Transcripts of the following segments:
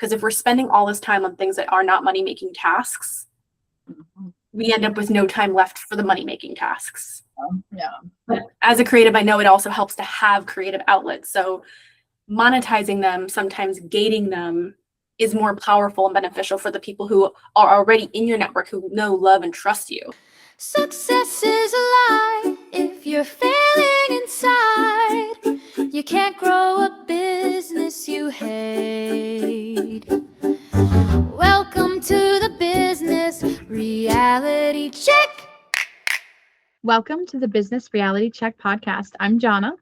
Because if we're spending all this time on things that are not money-making tasks, we end up with no time left for the money-making tasks. Yeah. But as a creative, I know it also helps to have creative outlets. So monetizing them, sometimes gating them, is more powerful and beneficial for the people who are already in your network, who know, love, and trust you. Success is a lie if you're failing inside. You can't grow a business you hate. Welcome to the Business Reality Check. Welcome to the Business Reality Check podcast. I'm Jonna.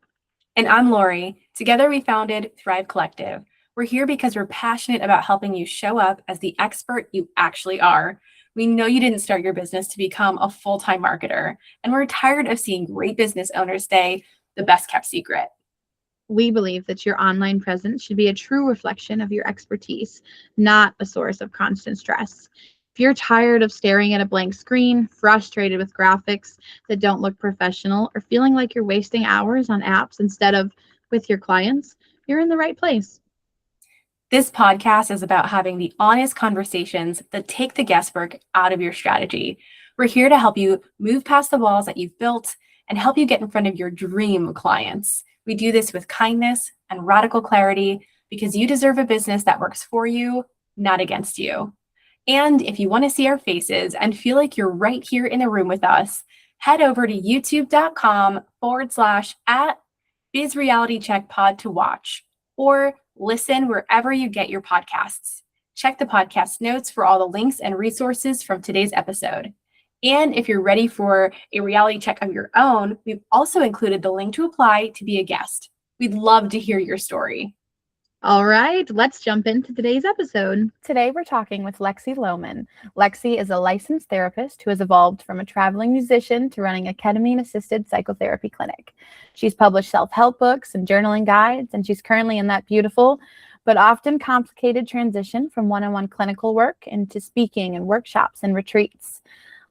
And I'm Lori. Together we founded Thrive Collective. We're here because we're passionate about helping you show up as the expert you actually are. We know you didn't start your business to become a full-time marketer, and we're tired of seeing great business owners say the best kept secret. We believe that your online presence should be a true reflection of your expertise, not a source of constant stress. If you're tired of staring at a blank screen, frustrated with graphics that don't look professional, or feeling like you're wasting hours on apps instead of with your clients, you're in the right place. This podcast is about having the honest conversations that take the guesswork out of your strategy. We're here to help you move past the walls that you've built and help you get in front of your dream clients. We do this with kindness and radical clarity because you deserve a business that works for you, not against you. And if you want to see our faces and feel like you're right here in the room with us, head over to youtube.com/@BizRealityCheckPod to watch, or listen wherever you get your podcasts. Check the podcast notes for all the links and resources from today's episode. And if you're ready for a reality check of your own, we've also included the link to apply to be a guest. We'd love to hear your story. All right, let's jump into today's episode. Today, we're talking with Lexie Loman. Lexie is a licensed therapist who has evolved from a traveling musician to running a ketamine-assisted psychotherapy clinic. She's published self-help books and journaling guides, and she's currently in that beautiful but often complicated transition from one-on-one clinical work into speaking and workshops and retreats.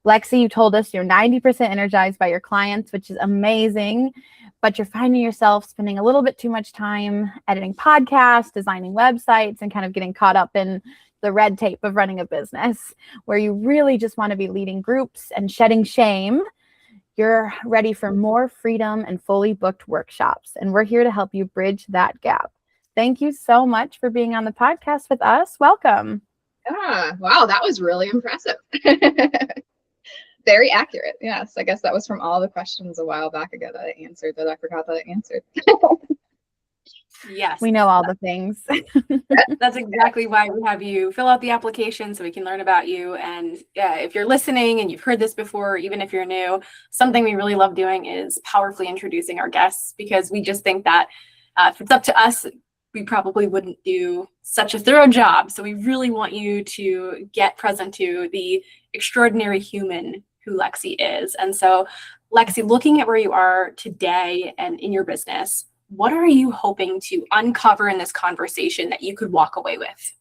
Lexie, you told us you're 90% energized by your clients, which is amazing, but you're finding yourself spending a little bit too much time editing podcasts, designing websites, and kind of getting caught up in the red tape of running a business where you really just want to be leading groups and shedding shame. You're ready for more freedom and fully booked workshops, and we're here to help you bridge that gap. Thank you so much for being on the podcast with us. Welcome. Wow, that was really impressive. Very accurate. Yes, I guess that was from all the questions a while back ago that I answered that I forgot that I answered. Yes. We know all the things. That's exactly why we have you fill out the application so we can learn about you. And if you're listening and you've heard this before, even if you're new, something we really love doing is powerfully introducing our guests, because we just think that if it's up to us, we probably wouldn't do such a thorough job. So we really want you to get present to the extraordinary human who Lexie is. And so, Lexie, looking at where you are today and in your business, what are you hoping to uncover in this conversation that you could walk away with?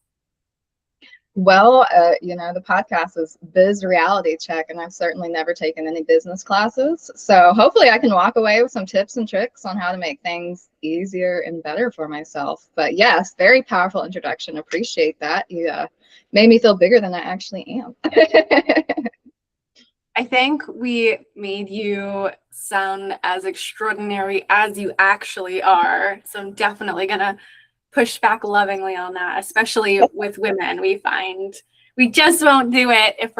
Well, the podcast is Biz Reality Check, and I've certainly never taken any business classes. So hopefully I can walk away with some tips and tricks on how to make things easier and better for myself. But yes, very powerful introduction. Appreciate that. You made me feel bigger than I actually am. I think we made you sound as extraordinary as you actually are. So I'm definitely going to push back lovingly on that, especially with women. We find we just won't do it if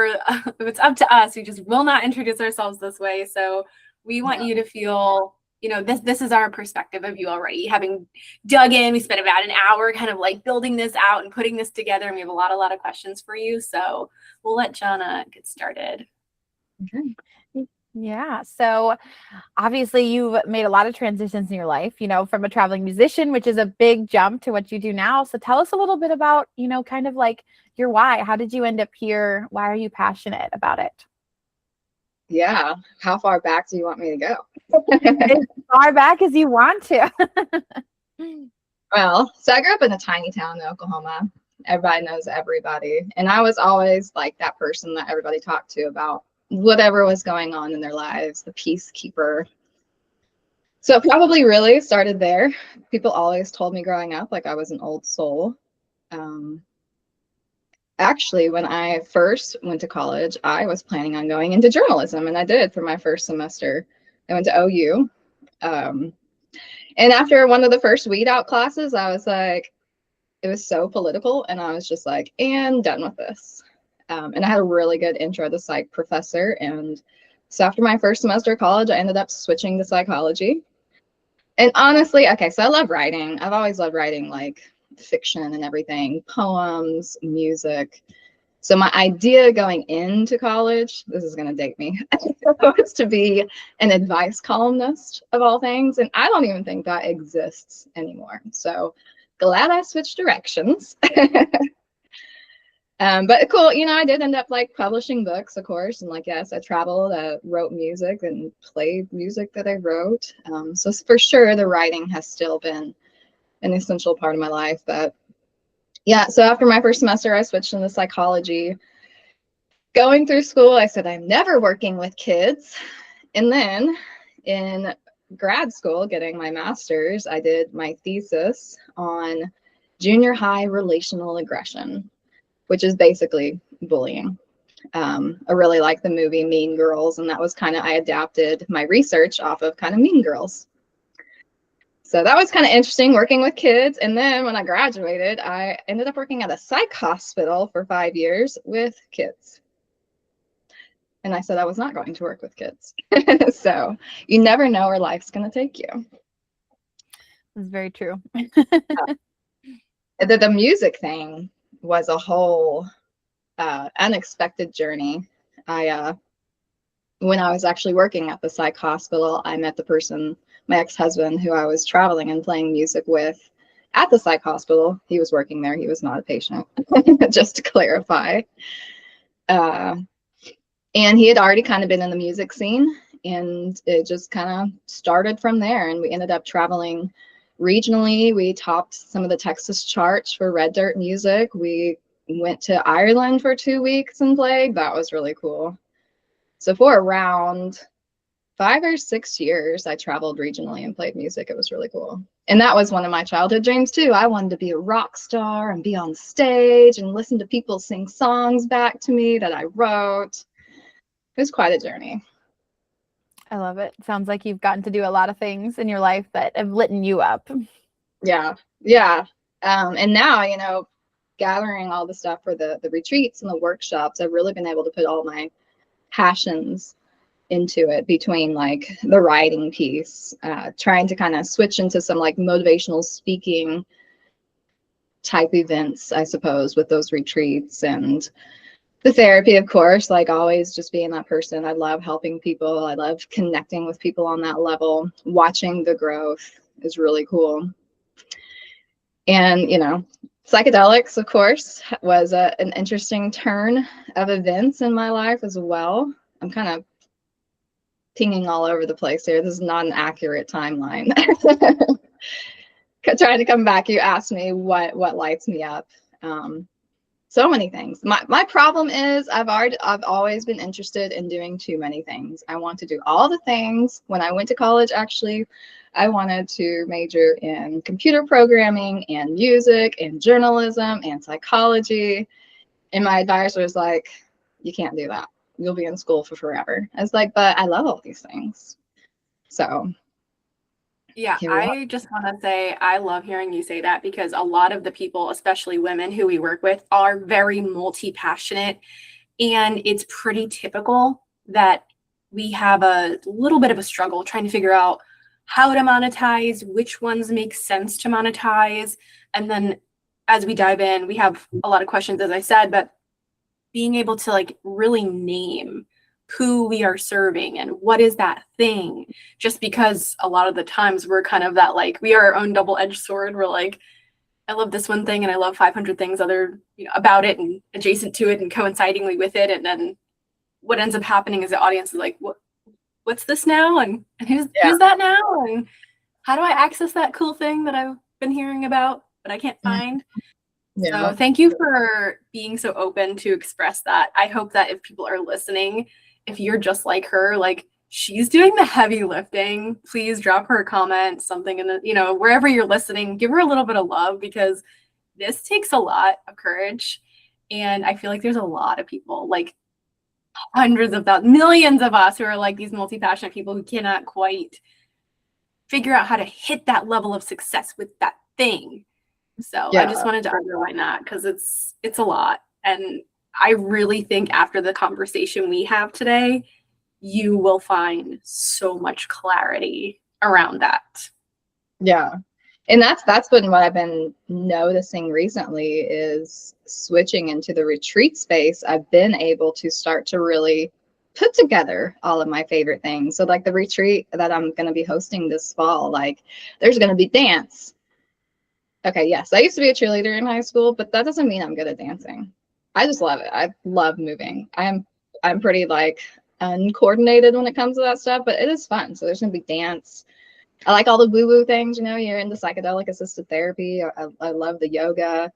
it's up to us. We just will not introduce ourselves this way. So we want you to feel, this is our perspective of you already. Having dug in, we spent about an hour kind of like building this out and putting this together. And we have a lot of questions for you. So we'll let Jonna get started. Okay. Yeah. So obviously you've made a lot of transitions in your life, from a traveling musician, which is a big jump to what you do now. So tell us a little bit about, kind of like your why. How did you end up here? Why are you passionate about it? Yeah. How far back do you want me to go? As far back as you want to. Well, so I grew up in a tiny town in Oklahoma. Everybody knows everybody. And I was always like that person that everybody talked to about whatever was going on in their lives, the peacekeeper. So it probably really started there. People always told me growing up like I was an old soul. actually, when I first went to college, I was planning on going into journalism, and I did for my first semester. I went to OU. And after one of the first weed out classes, I was like, it was so political, and I was just like, and done with this. And I had a really good intro to psych professor. And so after my first semester of college, I ended up switching to psychology. And honestly, okay, so I love writing. I've always loved writing like fiction and everything, poems, music. So my idea going into college, this is going to date me, was to be an advice columnist of all things. And I don't even think that exists anymore. So glad I switched directions. But cool, you know, I did end up like publishing books, of course. And like, yes, I traveled, wrote music and played music that I wrote. So for sure, the writing has still been an essential part of my life. But yeah, so after my first semester, I switched into psychology. Going through school, I said, I'm never working with kids. And then in grad school, getting my master's, I did my thesis on junior high relational aggression, which is basically bullying. I really like the movie Mean Girls, and that was kind of, I adapted my research off of kind of Mean Girls. So that was kind of interesting working with kids. And then when I graduated, I ended up working at a psych hospital for 5 years with kids. And I said I was not going to work with kids. So you never know where life's going to take you. That's very true. The music thing was a whole unexpected journey. When I was actually working at the psych hospital, I met the person, my ex-husband, who I was traveling and playing music with at the psych hospital. He was working there. He was not a patient, just to clarify. And he had already kind of been in the music scene, and it just kind of started from there. And we ended up traveling regionally. We topped some of the Texas charts for Red Dirt music. We went to Ireland for 2 weeks and played. That was really cool. So for around 5 or 6 years, I traveled regionally and played music. It was really cool. And that was one of my childhood dreams too. I wanted to be a rock star and be on stage and listen to people sing songs back to me that I wrote. It was quite a journey. I love it. Sounds like you've gotten to do a lot of things in your life that have lit you up. Yeah. Yeah. And now, you know, gathering all the stuff for the retreats and the workshops, I've really been able to put all my passions into it, between like the writing piece, trying to kind of switch into some like motivational speaking type events, I suppose, with those retreats, and the therapy, of course, like always just being that person. I love helping people. I love connecting with people on that level. Watching the growth is really cool. And, you know, psychedelics, of course, was an interesting turn of events in my life as well. I'm kind of pinging all over the place here. This is not an accurate timeline. Trying to come back, you asked me what lights me up. So many things. My problem is I've always been interested in doing too many things. I want to do all the things. When I went to college, actually, I wanted to major in computer programming and music and journalism and psychology. And my advisor was like, you can't do that. You'll be in school for forever. I was like, but I love all these things. So yeah, I just want to say I love hearing you say that, because a lot of the people, especially women who we work with, are very multi-passionate, and it's pretty typical that we have a little bit of a struggle trying to figure out how to monetize, which ones make sense to monetize. And then as we dive in, we have a lot of questions, as I said, but being able to like really name who we are serving and what is that thing, just because a lot of the times we're kind of that, like, we are our own double-edged sword. We're like, I love this one thing and I love 500 things other, you know, about it and adjacent to it and coincidingly with it. And then what ends up happening is the audience is like, what's this now? And who's that now? And how do I access that cool thing that I've been hearing about but I can't find? Yeah. So thank you for being so open to express that. I hope that if people are listening, if you're just like her, like she's doing the heavy lifting, please drop her a comment, something in the, you know, wherever you're listening, give her a little bit of love, because this takes a lot of courage. And I feel like there's a lot of people, like hundreds of thousands, millions of us who are like these multi-passionate people who cannot quite figure out how to hit that level of success with that thing. So I just wanted to underline that because it's a lot. And I really think after the conversation we have today, you will find so much clarity around that. Yeah. And that's been what I've been noticing recently is switching into the retreat space. I've been able to start to really put together all of my favorite things. So like the retreat that I'm going to be hosting this fall, like there's going to be dance. Okay, yes, I used to be a cheerleader in high school, but that doesn't mean I'm good at dancing. I just love it. I love moving. I'm pretty like uncoordinated when it comes to that stuff, but it is fun. So there's going to be dance. I like all the woo-woo things, you know, you're into psychedelic assisted therapy. I love the yoga.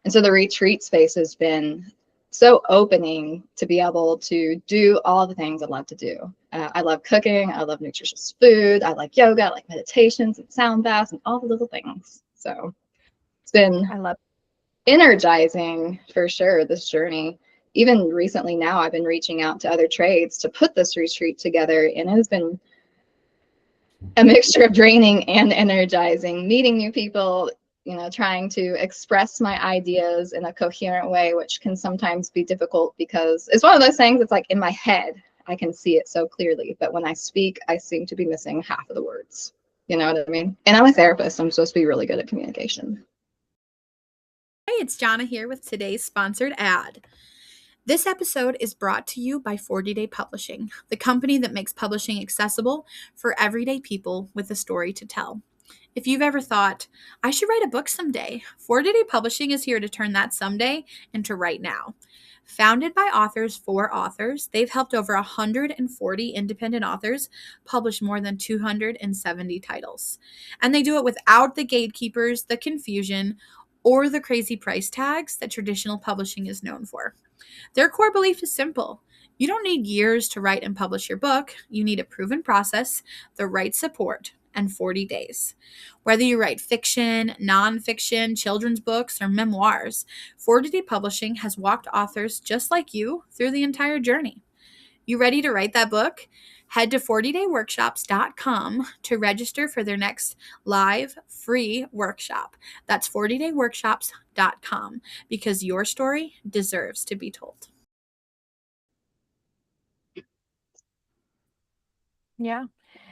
And so the retreat space has been so opening to be able to do all the things I love to do. I love cooking. I love nutritious food. I like yoga. I like meditations and sound baths and all the little things. So it's been energizing for sure, this journey. Even recently now, I've been reaching out to other trades to put this retreat together, and it has been a mixture of draining and energizing, meeting new people, you know, trying to express my ideas in a coherent way, which can sometimes be difficult because it's one of those things that's like in my head, I can see it so clearly, but when I speak, I seem to be missing half of the words. You know what I mean? And I'm a therapist. I'm supposed to be really good at communication. Hey, it's Jonna here with today's sponsored ad. This episode is brought to you by 40 Day Publishing, the company that makes publishing accessible for everyday people with a story to tell. If you've ever thought, I should write a book someday, 40 Day Publishing is here to turn that someday into right now. Founded by authors for authors, they've helped over 140 independent authors publish more than 270 titles. And they do it without the gatekeepers, the confusion, or the crazy price tags that traditional publishing is known for. Their core belief is simple. You don't need years to write and publish your book. You need a proven process, the right support, and 40 days. Whether you write fiction, nonfiction, children's books, or memoirs, 40 Day Publishing has walked authors just like you through the entire journey. You ready to write that book? Head to 40dayworkshops.com to register for their next live free workshop. That's 40dayworkshops.com because your story deserves to be told. Yeah.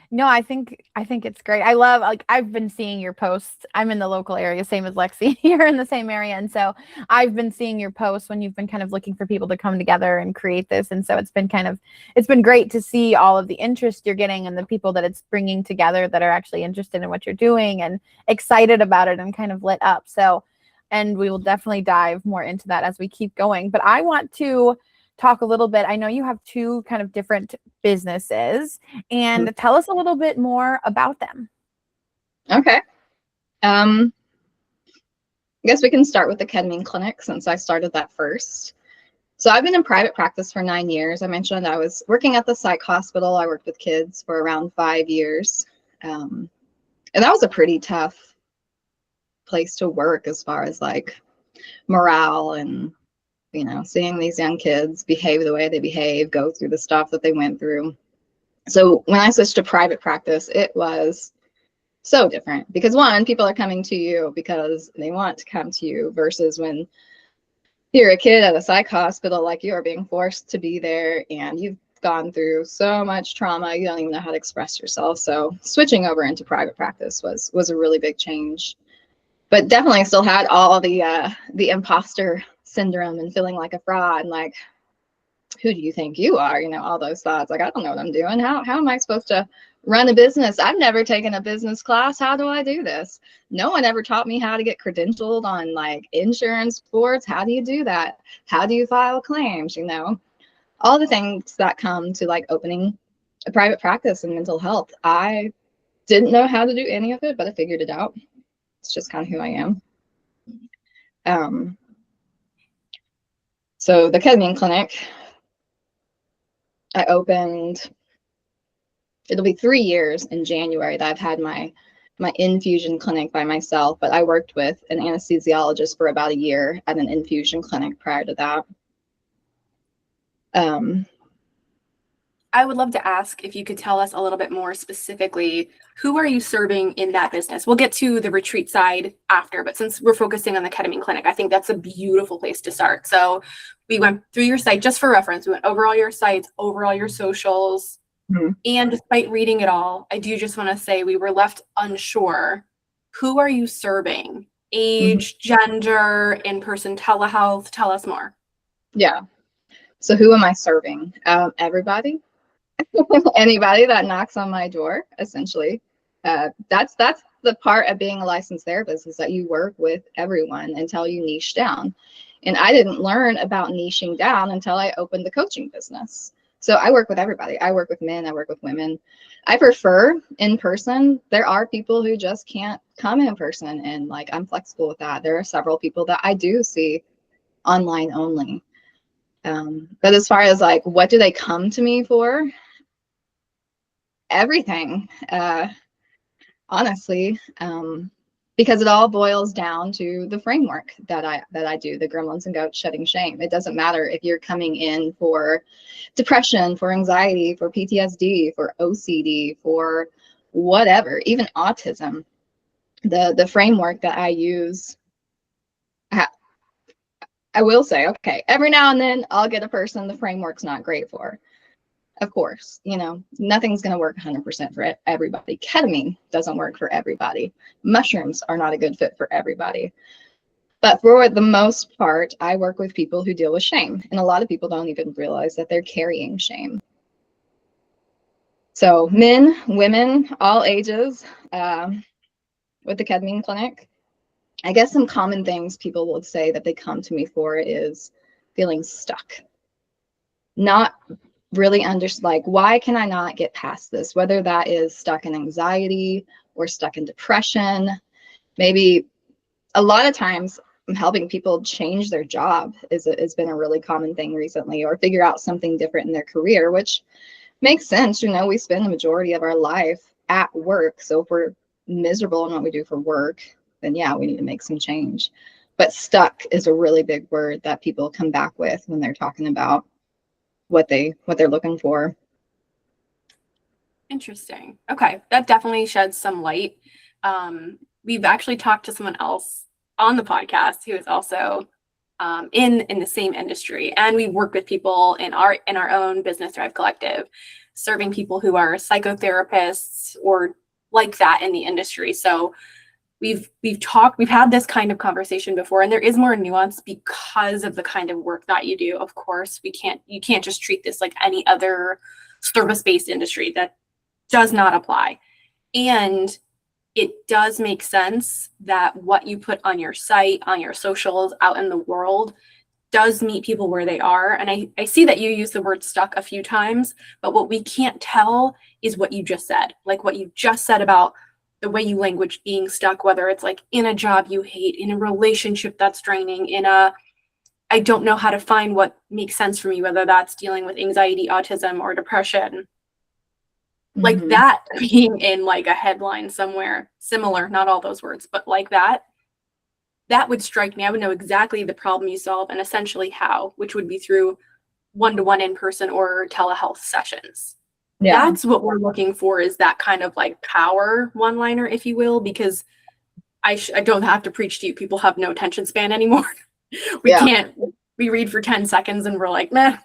No, I think it's great. I love, like, I've been seeing your posts. I'm in the local area, same as Lexie. You're in the same area. And so I've been seeing your posts when you've been kind of looking for people to come together and create this. And so it's been great to see all of the interest you're getting and the people that it's bringing together that are actually interested in what you're doing and excited about it and kind of lit up. So, and we will definitely dive more into that as we keep going. But I want to talk a little bit. I know you have two kind of different businesses, and tell us a little bit more about them. Okay. I guess we can start with the ketamine clinic since I started that first. So I've been in private practice for 9 years. I mentioned I was working at the psych hospital. I worked with kids for around 5 years. And that was a pretty tough place to work as far as like morale and, you know, seeing these young kids behave the way they behave, go through the stuff that they went through. So when I switched to private practice, it was so different because one, people are coming to you because they want to come to you versus when you're a kid at a psych hospital, like you are being forced to be there and you've gone through so much trauma, you don't even know how to express yourself. So switching over into private practice was a really big change, but definitely still had all the imposter syndrome and feeling like a fraud and like, who do you think you are? You know, all those thoughts. Like, I don't know what I'm doing. How am I supposed to run a business? I've never taken a business class. How do I do this? No one ever taught me how to get credentialed on like insurance boards. How do you do that? How do you file claims? You know, all the things that come to like opening a private practice in mental health. I didn't know how to do any of it, but I figured it out. It's just kind of who I am. So the ketamine clinic, I opened, it'll be 3 years in January that I've had my my infusion clinic by myself, but I worked with an anesthesiologist for about a year at an infusion clinic prior to that. I would love to ask if you could tell us a little bit more specifically, who are you serving in that business? We'll get to the retreat side after, but since we're focusing on the ketamine clinic, I think that's a beautiful place to start. So we went through your site just for reference. We went over all your sites, over all your socials. Mhm. And despite reading it all, I do just want to say we were left unsure. Who are you serving? Age, gender, in-person telehealth? Tell us more. Yeah. So who am I serving? Everybody. Anybody that knocks on my door, essentially. That's the part of being a licensed therapist, is that you work with everyone until you niche down. And I didn't learn about niching down until I opened the coaching business. So I work with everybody. I work with men, I work with women. I prefer in person. There are people who just can't come in person, and like I'm flexible with that. There are several people that I do see online only. But as far as like, what do they come to me for? Everything, honestly, because it all boils down to the framework that I do, the gremlins and goats shedding shame. It doesn't matter if you're coming in for depression, for anxiety, for PTSD, for OCD, for whatever, even autism. The framework that I use, I will say, okay, every now and then I'll get a person the framework's not great for. Of course, you know, nothing's going to work 100% for everybody. Ketamine doesn't work for everybody. Mushrooms are not a good fit for everybody. But for the most part, I work with people who deal with shame. And a lot of people don't even realize that they're carrying shame. So men, women, all ages, with the ketamine clinic. I guess some common things people will say that they come to me for is feeling stuck. Not really like, why can I not get past this? Whether that is stuck in anxiety or stuck in depression. Maybe a lot of times I'm helping people change their job has been a really common thing recently, or figure out something different in their career, which makes sense. You know, we spend the majority of our life at work. So if we're miserable in what we do for work, then yeah, we need to make some change. But stuck is a really big word that people come back with when they're talking about what they're looking for. Interesting. Okay, that definitely sheds some light. We've actually talked to someone else on the podcast who is also in the same industry, and we work with people in our own Business Thrive Collective, serving people who are psychotherapists or like that in the industry. So we've had this kind of conversation before, and there is more nuance because of the kind of work that you do. Of course, you can't just treat this like any other service-based industry. That does not apply. And it does make sense that what you put on your site, on your socials, out in the world does meet people where they are. And I see that you use the word stuck a few times, but what we can't tell is what you just said. Like what you just said about the way you language being stuck, whether it's like in a job you hate, in a relationship that's draining, I don't know how to find what makes sense for me, whether that's dealing with anxiety, autism, or depression. Like that being in like a headline somewhere similar, not all those words, but like that would strike me. I would know exactly the problem you solve and essentially how, which would be through one-to-one in-person or telehealth sessions. Yeah. That's what we're looking for, is that kind of like power one-liner, if you will, because I don't have to preach to you. People have no attention span anymore. We read for 10 seconds and we're like, meh.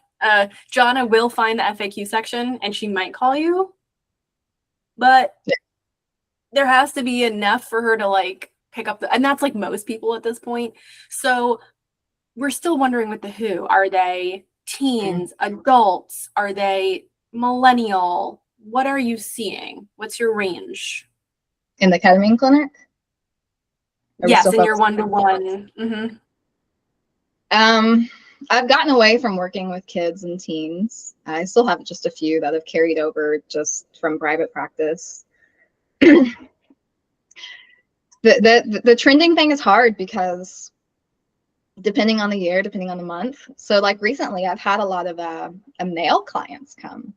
Jonna will find the FAQ section and she might call you, but there has to be enough for her to like pick up and that's like most people at this point. So we're still wondering with the who. Are they teens, adults? Are they millennial? What are you seeing? What's your range? In the ketamine clinic? Yes, in your one-to-one. Mm-hmm. I've gotten away from working with kids and teens. I still have just a few that have carried over just from private practice. The trending thing is hard because depending on the year, depending on the month. So like recently I've had a lot of male clients come.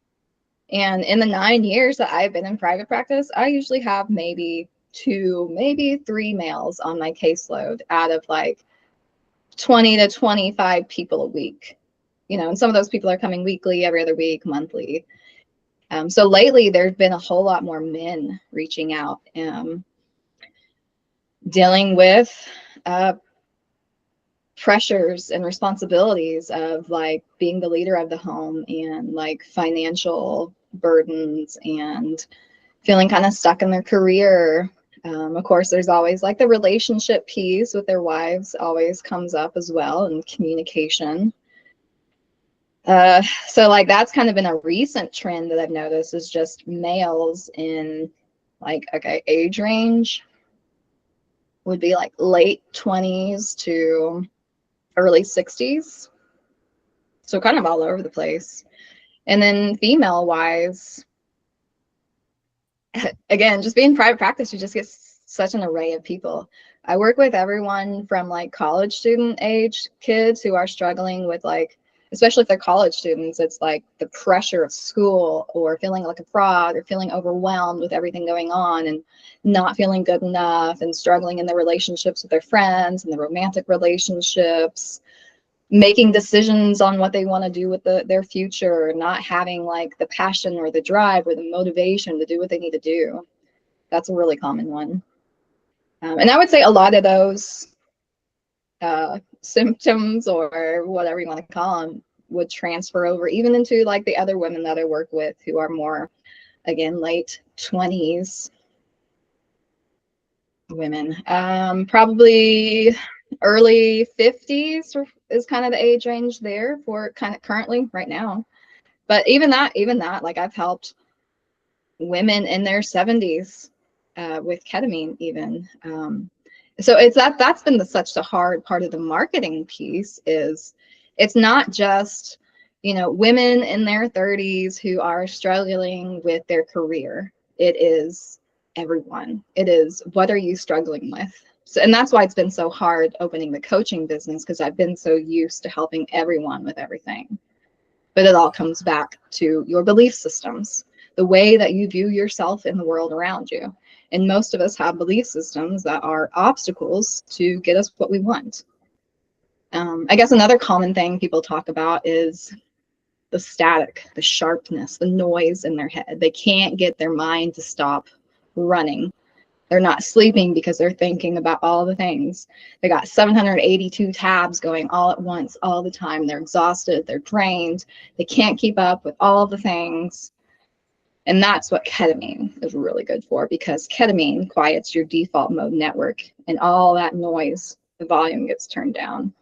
And in the 9 years that I've been in private practice, I usually have maybe 2, maybe 3 males on my caseload out of like 20 to 25 people a week. You know, and some of those people are coming weekly, every other week, monthly. So lately, there's been a whole lot more men reaching out, dealing with pressures and responsibilities of like being the leader of the home and like financial burdens and feeling kind of stuck in their career. Of course, there's always like the relationship piece with their wives always comes up as well, and communication. So like that's kind of been a recent trend that I've noticed, is just males in like, okay, age range would be like late 20s to early 60s. So kind of all over the place. And then female wise, again, just being private practice, you just get such an array of people. I work with everyone from like college student age kids who are struggling with like, especially if they're college students, it's like the pressure of school or feeling like a fraud or feeling overwhelmed with everything going on and not feeling good enough and struggling in their relationships with their friends and the romantic relationships, making decisions on what they want to do with their future, not having like the passion or the drive or the motivation to do what they need to do. That's a really common one. And I would say a lot of those symptoms, or whatever you want to call them, would transfer over even into like the other women that I work with who are more, again, late 20s women. Probably early 50s is kind of the age range there for kind of currently right now. But even that, like I've helped women in their 70s with ketamine even. So it's that's been such the hard part of the marketing piece, is it's not just, you know, women in their 30s who are struggling with their career. It is everyone. It is, what are you struggling with? So, and that's why it's been so hard opening the coaching business, because I've been so used to helping everyone with everything. But it all comes back to your belief systems, the way that you view yourself in the world around you. And most of us have belief systems that are obstacles to get us what we want. I guess another common thing people talk about is the static, the sharpness, the noise in their head. They can't get their mind to stop running. They're not sleeping because they're thinking about all the things. They got 782 tabs going all at once, all the time. They're exhausted, they're drained. They can't keep up with all the things. And that's what ketamine is really good for, because ketamine quiets your default mode network, and all that noise, the volume gets turned down.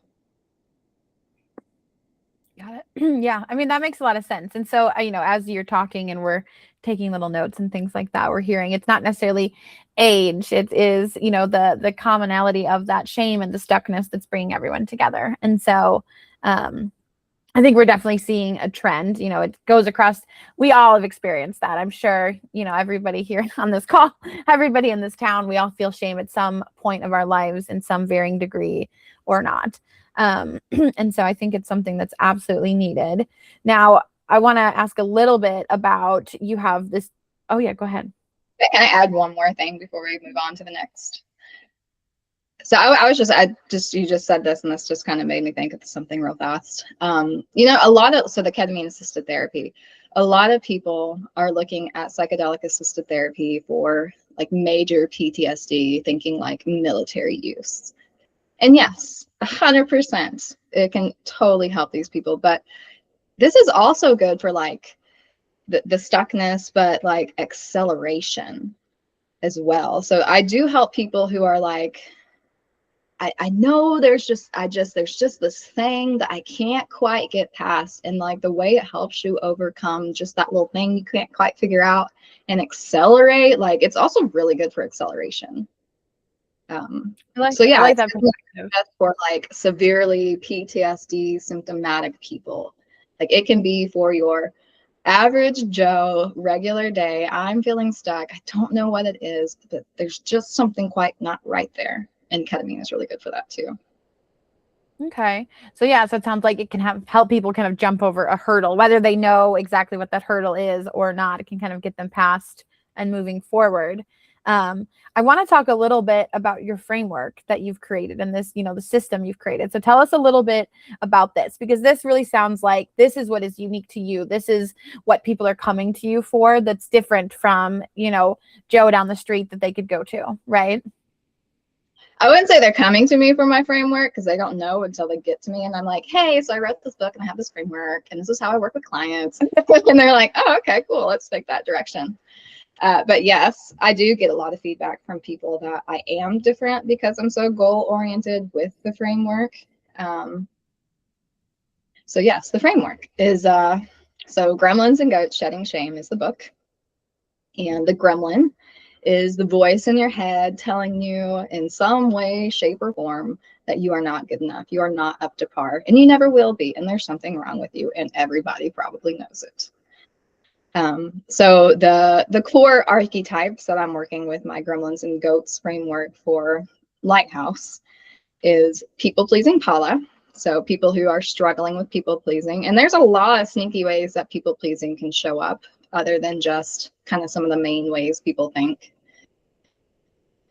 Got it. Yeah. I mean, that makes a lot of sense. And so, you know, as you're talking and we're taking little notes and things like that, we're hearing it's not necessarily age. It is, you know, the commonality of that shame and the stuckness that's bringing everyone together. And so, I think we're definitely seeing a trend. You know, it goes across, we all have experienced that. I'm sure, you know, everybody here on this call, everybody in this town, we all feel shame at some point of our lives in some varying degree or not. And so I think it's something that's absolutely needed. Now, I want to ask a little bit about, you have this. Oh yeah, go ahead. Can I add one more thing before we move on to the next? So I you just said this, and this just kind of made me think of something real fast. You know, the ketamine assisted therapy, a lot of people are looking at psychedelic assisted therapy for like major PTSD, thinking like military use. And yes, 100%, it can totally help these people. But this is also good for like the stuckness, but like acceleration as well. So I do help people who are like, I know there's just this thing that I can't quite get past. And like the way it helps you overcome just that little thing you can't quite figure out and accelerate, like it's also really good for acceleration. So yeah, I like that perspective. For like severely PTSD symptomatic people. Like it can be for your average Joe, regular day. I'm feeling stuck. I don't know what it is, but there's just something quite not right there. And ketamine is really good for that too. Okay. So yeah, so it sounds like it can help people kind of jump over a hurdle, whether they know exactly what that hurdle is or not. It can kind of get them past and moving forward. I want to talk a little bit about your framework that you've created and this, the system you've created. So tell us a little bit about this, because this really sounds like this is what is unique to you. This is what people are coming to you for, that's different from, Joe down the street that they could go to, right? I wouldn't say they're coming to me for my framework, because they don't know until they get to me. And I'm like, hey, so I wrote this book and I have this framework and this is how I work with clients. And they're like, oh, okay, cool. Let's take that direction. But yes, I do get a lot of feedback from people that I am different because I'm so goal oriented with the framework. So yes, the framework is, so Gremlins and Goats Shedding Shame is the book. And the gremlin is the voice in your head telling you in some way, shape, or form that you are not good enough. You are not up to par, and you never will be. And there's something wrong with you, and everybody probably knows it. So the core archetypes that I'm working with my Gremlins and Goats framework for Lighthouse is people-pleasing Paula. So people who are struggling with people-pleasing. And there's a lot of sneaky ways that people-pleasing can show up, other than just kind of some of the main ways people think.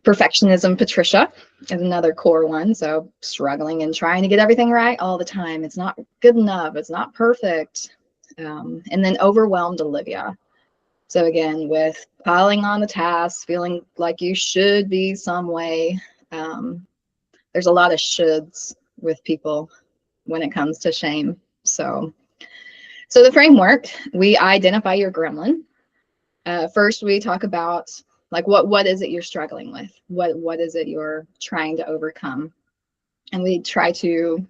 Perfectionism Patricia is another core one. So struggling and trying to get everything right all the time. It's not good enough. It's not perfect. And then overwhelmed Olivia. So again, with piling on the tasks, feeling like you should be some way. There's a lot of shoulds with people when it comes to shame. So the framework, we identify your gremlin. First, we talk about like what is it you're struggling with? What is it you're trying to overcome? And we try to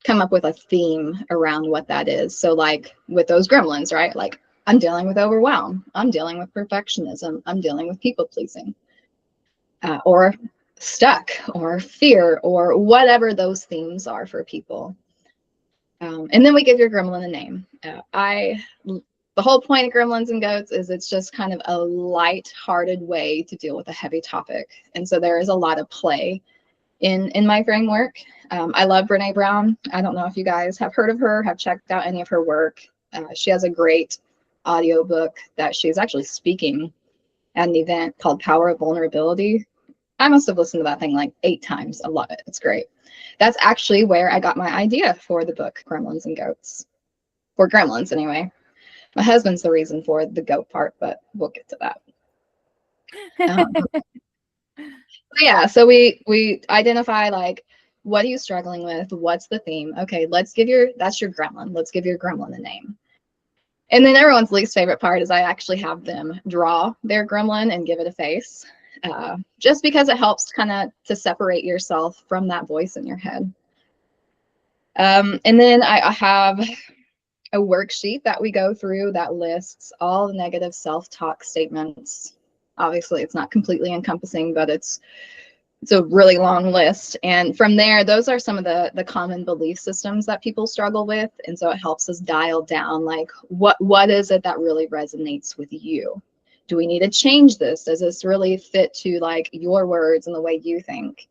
come up with a theme around what that is. So like with those gremlins, right? Like I'm dealing with overwhelm. I'm dealing with perfectionism. I'm dealing with people pleasing, or stuck, or fear, or whatever those themes are for people. And then we give your gremlin a name. The whole point of Gremlins and Goats is it's just kind of a light-hearted way to deal with a heavy topic. And so there is a lot of play in my framework. I love Brene Brown. I don't know if you guys have heard of her, have checked out any of her work. She has a great audiobook that she's actually speaking at an event called Power of Vulnerability. I must have listened to that thing like 8 times. I love it. It's great. That's actually where I got my idea for the book, Gremlins and Goats. For gremlins, anyway. My husband's the reason for the goat part, but we'll get to that. Yeah, so we identify like, what are you struggling with? What's the theme? Okay, that's your gremlin. Let's give your gremlin a name. And then everyone's least favorite part is I actually have them draw their gremlin and give it a face, just because it helps kind of to separate yourself from that voice in your head. And then I have a worksheet that we go through that lists all the negative self-talk statements. Obviously, it's not completely encompassing, but it's a really long list. And from there, those are some of the common belief systems that people struggle with. And so it helps us dial down, like, what is it that really resonates with you? Do we need to change this? Does this really fit to like your words and the way you think?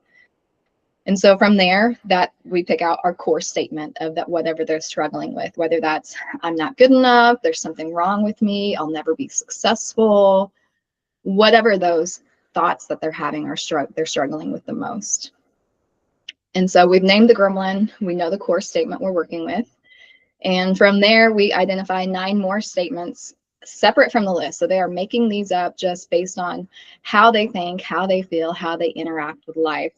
And so from there, that we pick out our core statement of that, whatever they're struggling with, whether that's I'm not good enough, there's something wrong with me, I'll never be successful, whatever those thoughts that they're having they're struggling with the most. And so we've named the gremlin, we know the core statement we're working with. And from there, we identify 9 more statements separate from the list. So they are making these up just based on how they think, how they feel, how they interact with life.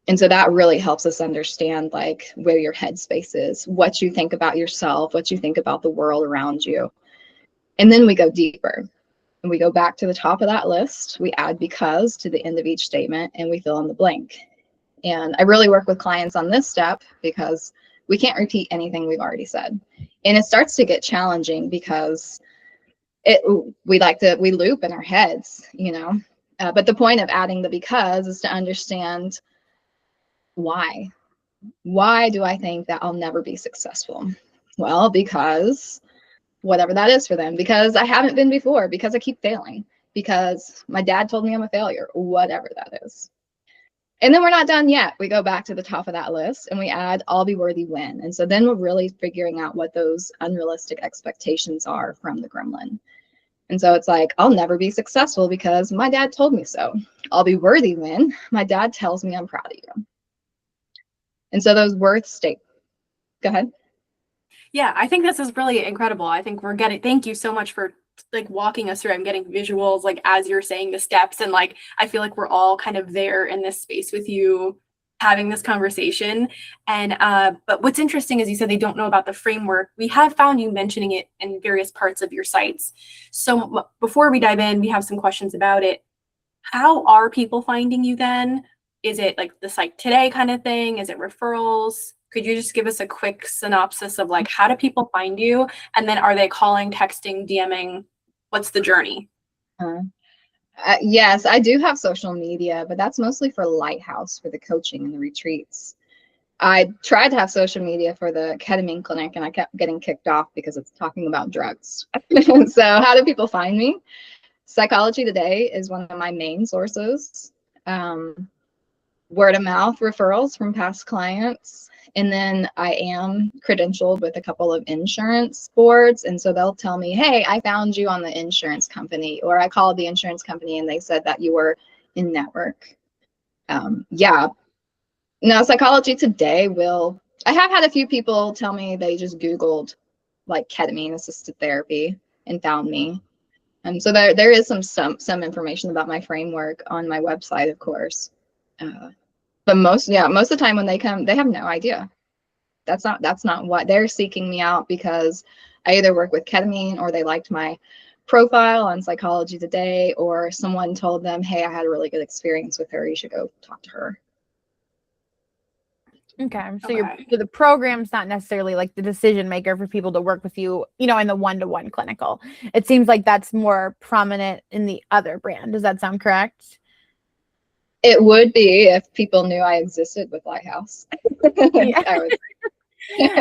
And so that really helps us understand like where your headspace is, what you think about yourself, what you think about the world around you. And then we go deeper and we go back to the top of that list. We add because to the end of each statement and we fill in the blank. And I really work with clients on this step because we can't repeat anything we've already said. And it starts to get challenging because we loop in our heads, you know. But the point of adding the because is to understand why. Why do I think that I'll never be successful? Well, because whatever that is for them, because I haven't been before, because I keep failing, because my dad told me I'm a failure, whatever that is. And then we're not done yet. We go back to the top of that list and we add I'll be worthy when. And so then we're really figuring out what those unrealistic expectations are from the gremlin. And so it's like, I'll never be successful because my dad told me so. I'll be worthy when my dad tells me I'm proud of you. And so those worth state. Go ahead. Yeah, I think this is really incredible. I think we're getting, thank you so much for like walking us through. I'm getting visuals like as you're saying the steps, and like I feel like we're all kind of there in this space with you having this conversation. And but what's interesting is you said they don't know about the framework. We have found you mentioning it in various parts of your sites. So before we dive in, we have some questions about it. How are people finding you then? Is it like the Psych Today kind of thing? Is it referrals? Could you just give us a quick synopsis of like, how do people find you? And then are they calling, texting, DMing? What's the journey? Yes, I do have social media, but that's mostly for Lighthouse, for the coaching and the retreats. I tried to have social media for the ketamine clinic, and I kept getting kicked off because it's talking about drugs. So how do people find me? Psychology Today is one of my main sources. Word of mouth referrals from past clients. And then I am credentialed with a couple of insurance boards. And so they'll tell me, hey, I found you on the insurance company, or I called the insurance company and they said that you were in network. Yeah. Now, Psychology Today I have had a few people tell me they just Googled like ketamine assisted therapy and found me. So there is some information about my framework on my website, of course. But most of the time when they come, they have no idea. That's not what they're seeking me out, because I either work with ketamine, or they liked my profile on Psychology Today, or someone told them, hey, I had a really good experience with her, you should go talk to her. Okay. So the program's not necessarily like the decision maker for people to work with you, in the one-to-one clinical. It seems like that's more prominent in the other brand. Does that sound correct? It would be if people knew I existed with Lighthouse. Yeah.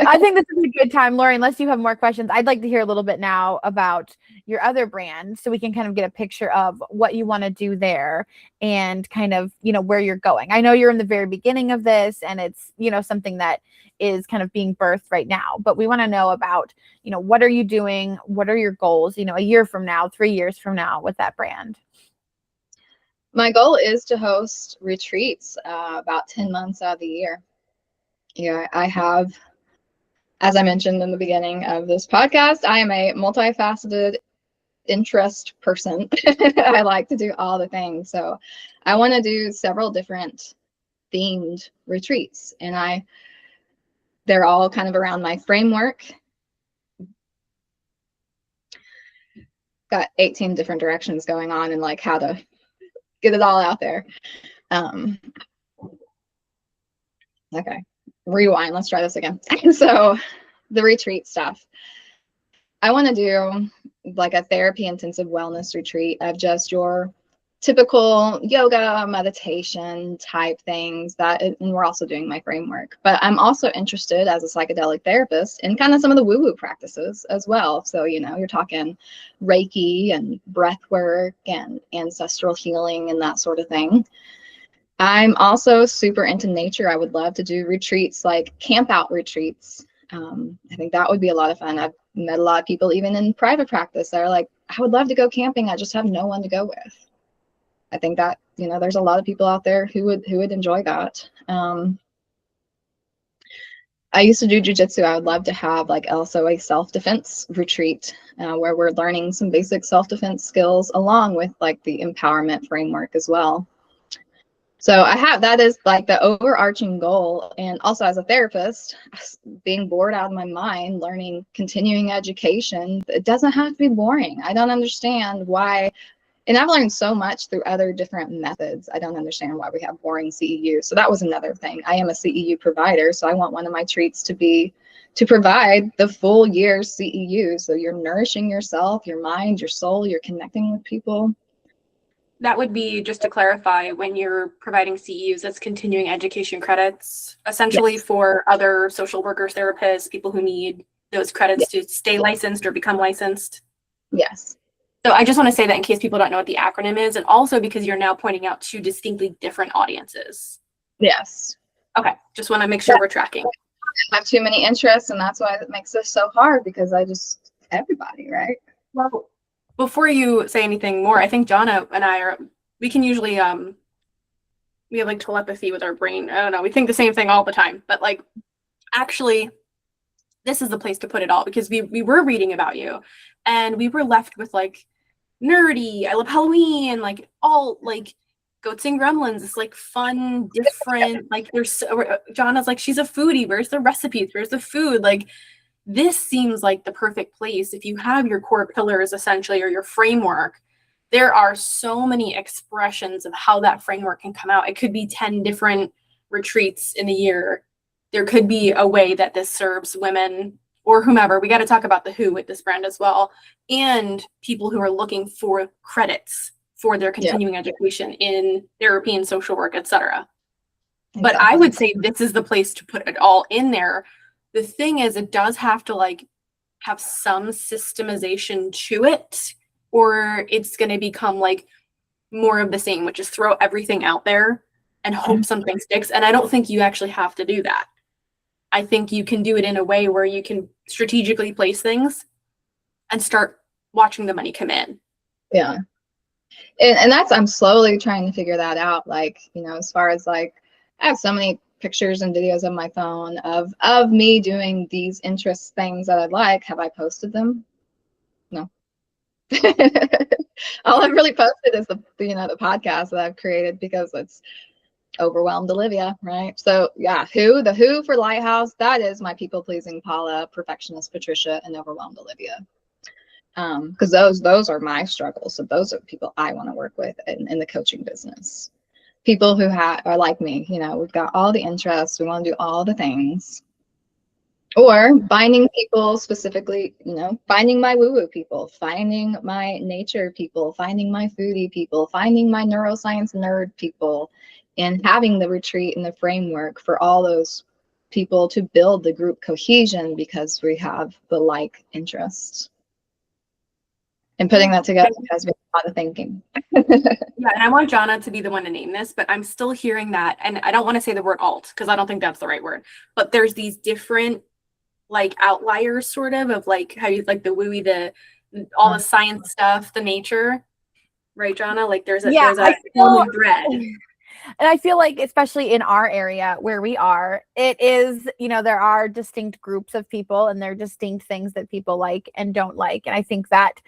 I I think this is a good time, Lori, unless you have more questions. I'd like to hear a little bit now about your other brand, so we can kind of get a picture of what you want to do there and kind of, where you're going. I know you're in the very beginning of this, and it's, something that is kind of being birthed right now, but we want to know about, what are you doing? What are your goals, a year from now, 3 years from now with that brand? My goal is to host retreats about 10 months out of the year. Yeah, I have, as I mentioned in the beginning of this podcast, I am a multifaceted interest person. I like to do all the things. So I want to do several different themed retreats, and they're all kind of around my framework. Got 18 different directions going on, and like how to get it all out there. Okay, rewind. Let's try this again. So the retreat stuff. I want to do like a therapy intensive wellness retreat of just your typical yoga, meditation type things, and we're also doing my framework. But I'm also interested as a psychedelic therapist in kind of some of the woo-woo practices as well. So, you're talking Reiki and breath work and ancestral healing and that sort of thing. I'm also super into nature. I would love to do retreats, like camp out retreats. I think that would be a lot of fun. I've met a lot of people, even in private practice, that are like, I would love to go camping. I just have no one to go with. I think that, there's a lot of people out there who would enjoy that. I used to do jujitsu. I would love to have like also a self-defense retreat where we're learning some basic self-defense skills along with like the empowerment framework as well. So that is like the overarching goal. And also as a therapist, being bored out of my mind, learning continuing education, it doesn't have to be boring. I don't understand why. And I've learned so much through other different methods. I don't understand why we have boring CEU. So that was another thing. I am a CEU provider, so I want one of my treats to provide the full year CEU. So you're nourishing yourself, your mind, your soul, you're connecting with people. That would be, just to clarify, when you're providing CEUs, that's continuing education credits, essentially. Yes. For other social workers, therapists, people who need those credits. Yes. To stay licensed or become licensed. Yes. So I just want to say that in case people don't know what the acronym is, and also because you're now pointing out two distinctly different audiences. Yes. Okay. Just want to make sure we're tracking. I have too many interests, and that's why it makes this so hard, because everybody, right? Well, before you say anything more, I think Jonna and I we can usually, we have like telepathy with our brain. I don't know. We think the same thing all the time, but like, actually, this is the place to put it all, because we were reading about you and we were left with like nerdy, I love Halloween, like all like goats and gremlins. It's like fun, different, like there's Jonna's like, she's a foodie. Where's the recipes? Where's the food? Like, this seems like the perfect place. If you have your core pillars essentially, or your framework, there are so many expressions of how that framework can come out. It could be 10 different retreats in a year. There could be a way that this serves women or whomever. We got to talk about the who with this brand as well, and people who are looking for credits for their continuing education in therapy and social work, etc. But I would say this is the place to put it all in there. The thing is, it does have to like have some systemization to it, or it's going to become like more of the same, which is throw everything out there and hope something sticks. And I don't think you actually have to do that. I think you can do it in a way where you can strategically place things and start watching the money come in. Yeah. And that's, I'm slowly trying to figure that out. Like, you know, as far as like, I have so many pictures and videos on my phone of me doing these interest things that I'd like. Have I posted them? No. All I've really posted is the the podcast that I've created, because it's overwhelmed Olivia, right? So yeah, the who for Lighthouse, that is my people pleasing Paula, perfectionist Patricia, and overwhelmed Olivia. Because those are my struggles. So those are people I want to work with in the coaching business. People who are like me, you know, we've got all the interests, we want to do all the things. Or finding people specifically, you know, finding my woo-woo people, finding my nature people, finding my foodie people, finding my neuroscience nerd people, and having the retreat and the framework for all those people to build the group cohesion, because we have the like interests. And putting that together has been a lot of thinking. Yeah, and I want Jonna to be the one to name this, but I'm still hearing that, and I don't want to say the word alt because I don't think that's the right word, but there's these different like outliers sort of like how you like the wooey, all the science stuff, the nature, right, Jonna? Like there's a common thread. And I feel like, especially in our area where we are, it is, you know, there are distinct groups of people and there are distinct things that people like and don't like. And I think that,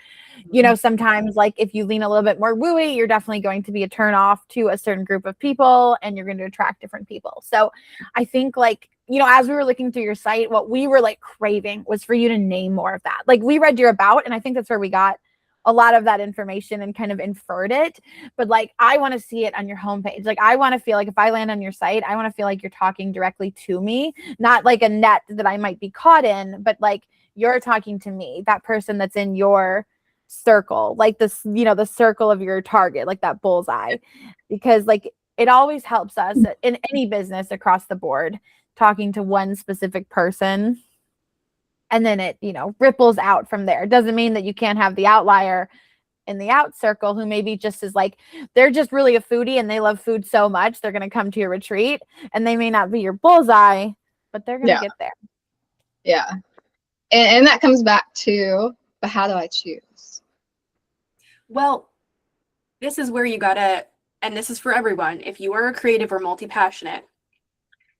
you know, sometimes like if you lean a little bit more wooey, you're definitely going to be a turn off to a certain group of people and you're going to attract different people. So I think like, you know, as we were looking through your site, what we were like craving was for you to name more of that. Like we read your about, and I think that's where we got a lot of that information and kind of inferred it. But like, I want to see it on your homepage. Like, I want to feel like if I land on your site, I want to feel like you're talking directly to me, not like a net that I might be caught in, but like you're talking to me, that person that's in your circle, like this, you know, the circle of your target, like that bullseye, because like it always helps us in any business across the board, talking to one specific person. And then it, you know, ripples out from there. It doesn't mean that you can't have the outlier in the out circle who maybe just is like, they're just really a foodie and they love food so much, they're going to come to your retreat and they may not be your bullseye, but they're going to get there. Yeah. And that comes back to, but how do I choose? Well, this is where you gotta, and this is for everyone, if you are a creative or multi-passionate,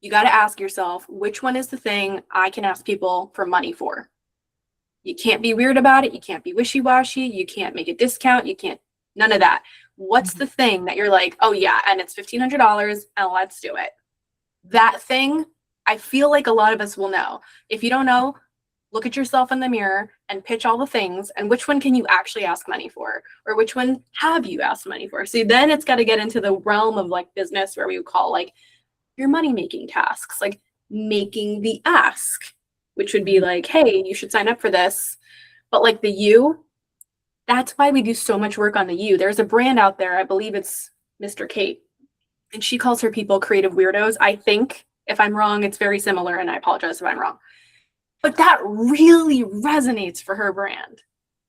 you got to ask yourself, which one is the thing I can ask people for money for? You can't be weird about it. You can't be wishy-washy. You can't make a discount. You can't, none of that. What's the thing that you're like, oh yeah, and it's $1,500 and let's do it. That thing, I feel like a lot of us will know. If you don't know, look at yourself in the mirror and pitch all the things, and which one can you actually ask money for? Or which one have you asked money for? So then it's got to get into the realm of like business, where we would call like your money-making tasks, like making the ask, which would be like, hey, you should sign up for this. But like the you, that's why we do so much work on the you. There's a brand out there, I believe it's Mr. Kate, and she calls her people creative weirdos. I think if I'm wrong, it's very similar, and I apologize if I'm wrong. But that really resonates for her brand.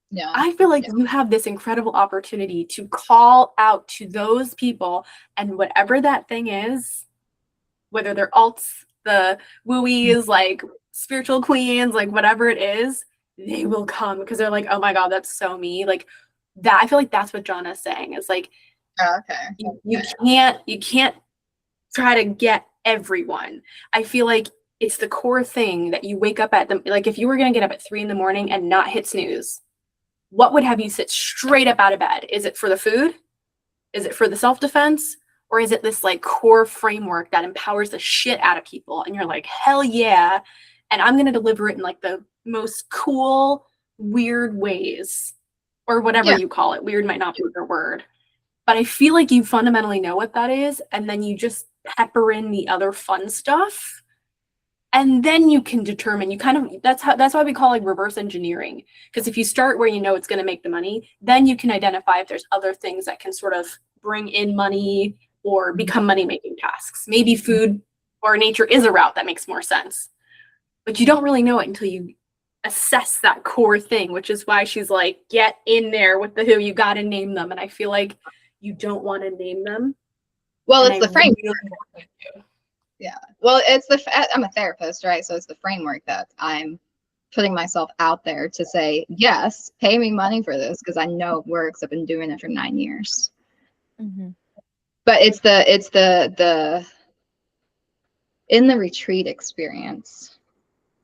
Yeah. I feel like you have this incredible opportunity to call out to those people, and whatever that thing is, whether they're alts, the wooies, like spiritual queens, like whatever it is, they will come because they're like, oh my God, that's so me. Like, that I feel like that's what Jonna's saying is like, Okay. you can't try to get everyone. I feel like it's the core thing that you wake up at like if you were going to get up at 3 a.m. and not hit snooze, what would have you sit straight up out of bed? Is it for the food? Is it for the self-defense? Or is it this like core framework that empowers the shit out of people? And you're like, hell yeah. And I'm going to deliver it in like the most cool, weird ways or whatever you call it. Weird might not be your word. But I feel like you fundamentally know what that is. And then you just pepper in the other fun stuff. And then you can determine, that's why we call like reverse engineering. Because if you start where you know it's going to make the money, then you can identify if there's other things that can sort of bring in money or become money-making tasks. Maybe food or nature is a route that makes more sense. But you don't really know it until you assess that core thing, which is why she's like, get in there with the who, you got to name them. And I feel like you don't want to name them. Well, it's the framework. Really yeah. Well, I'm a therapist, right? So it's the framework that I'm putting myself out there to say, yes, pay me money for this because I know it works. I've been doing it for 9 years. Mm-hmm. But it's the in the retreat experience,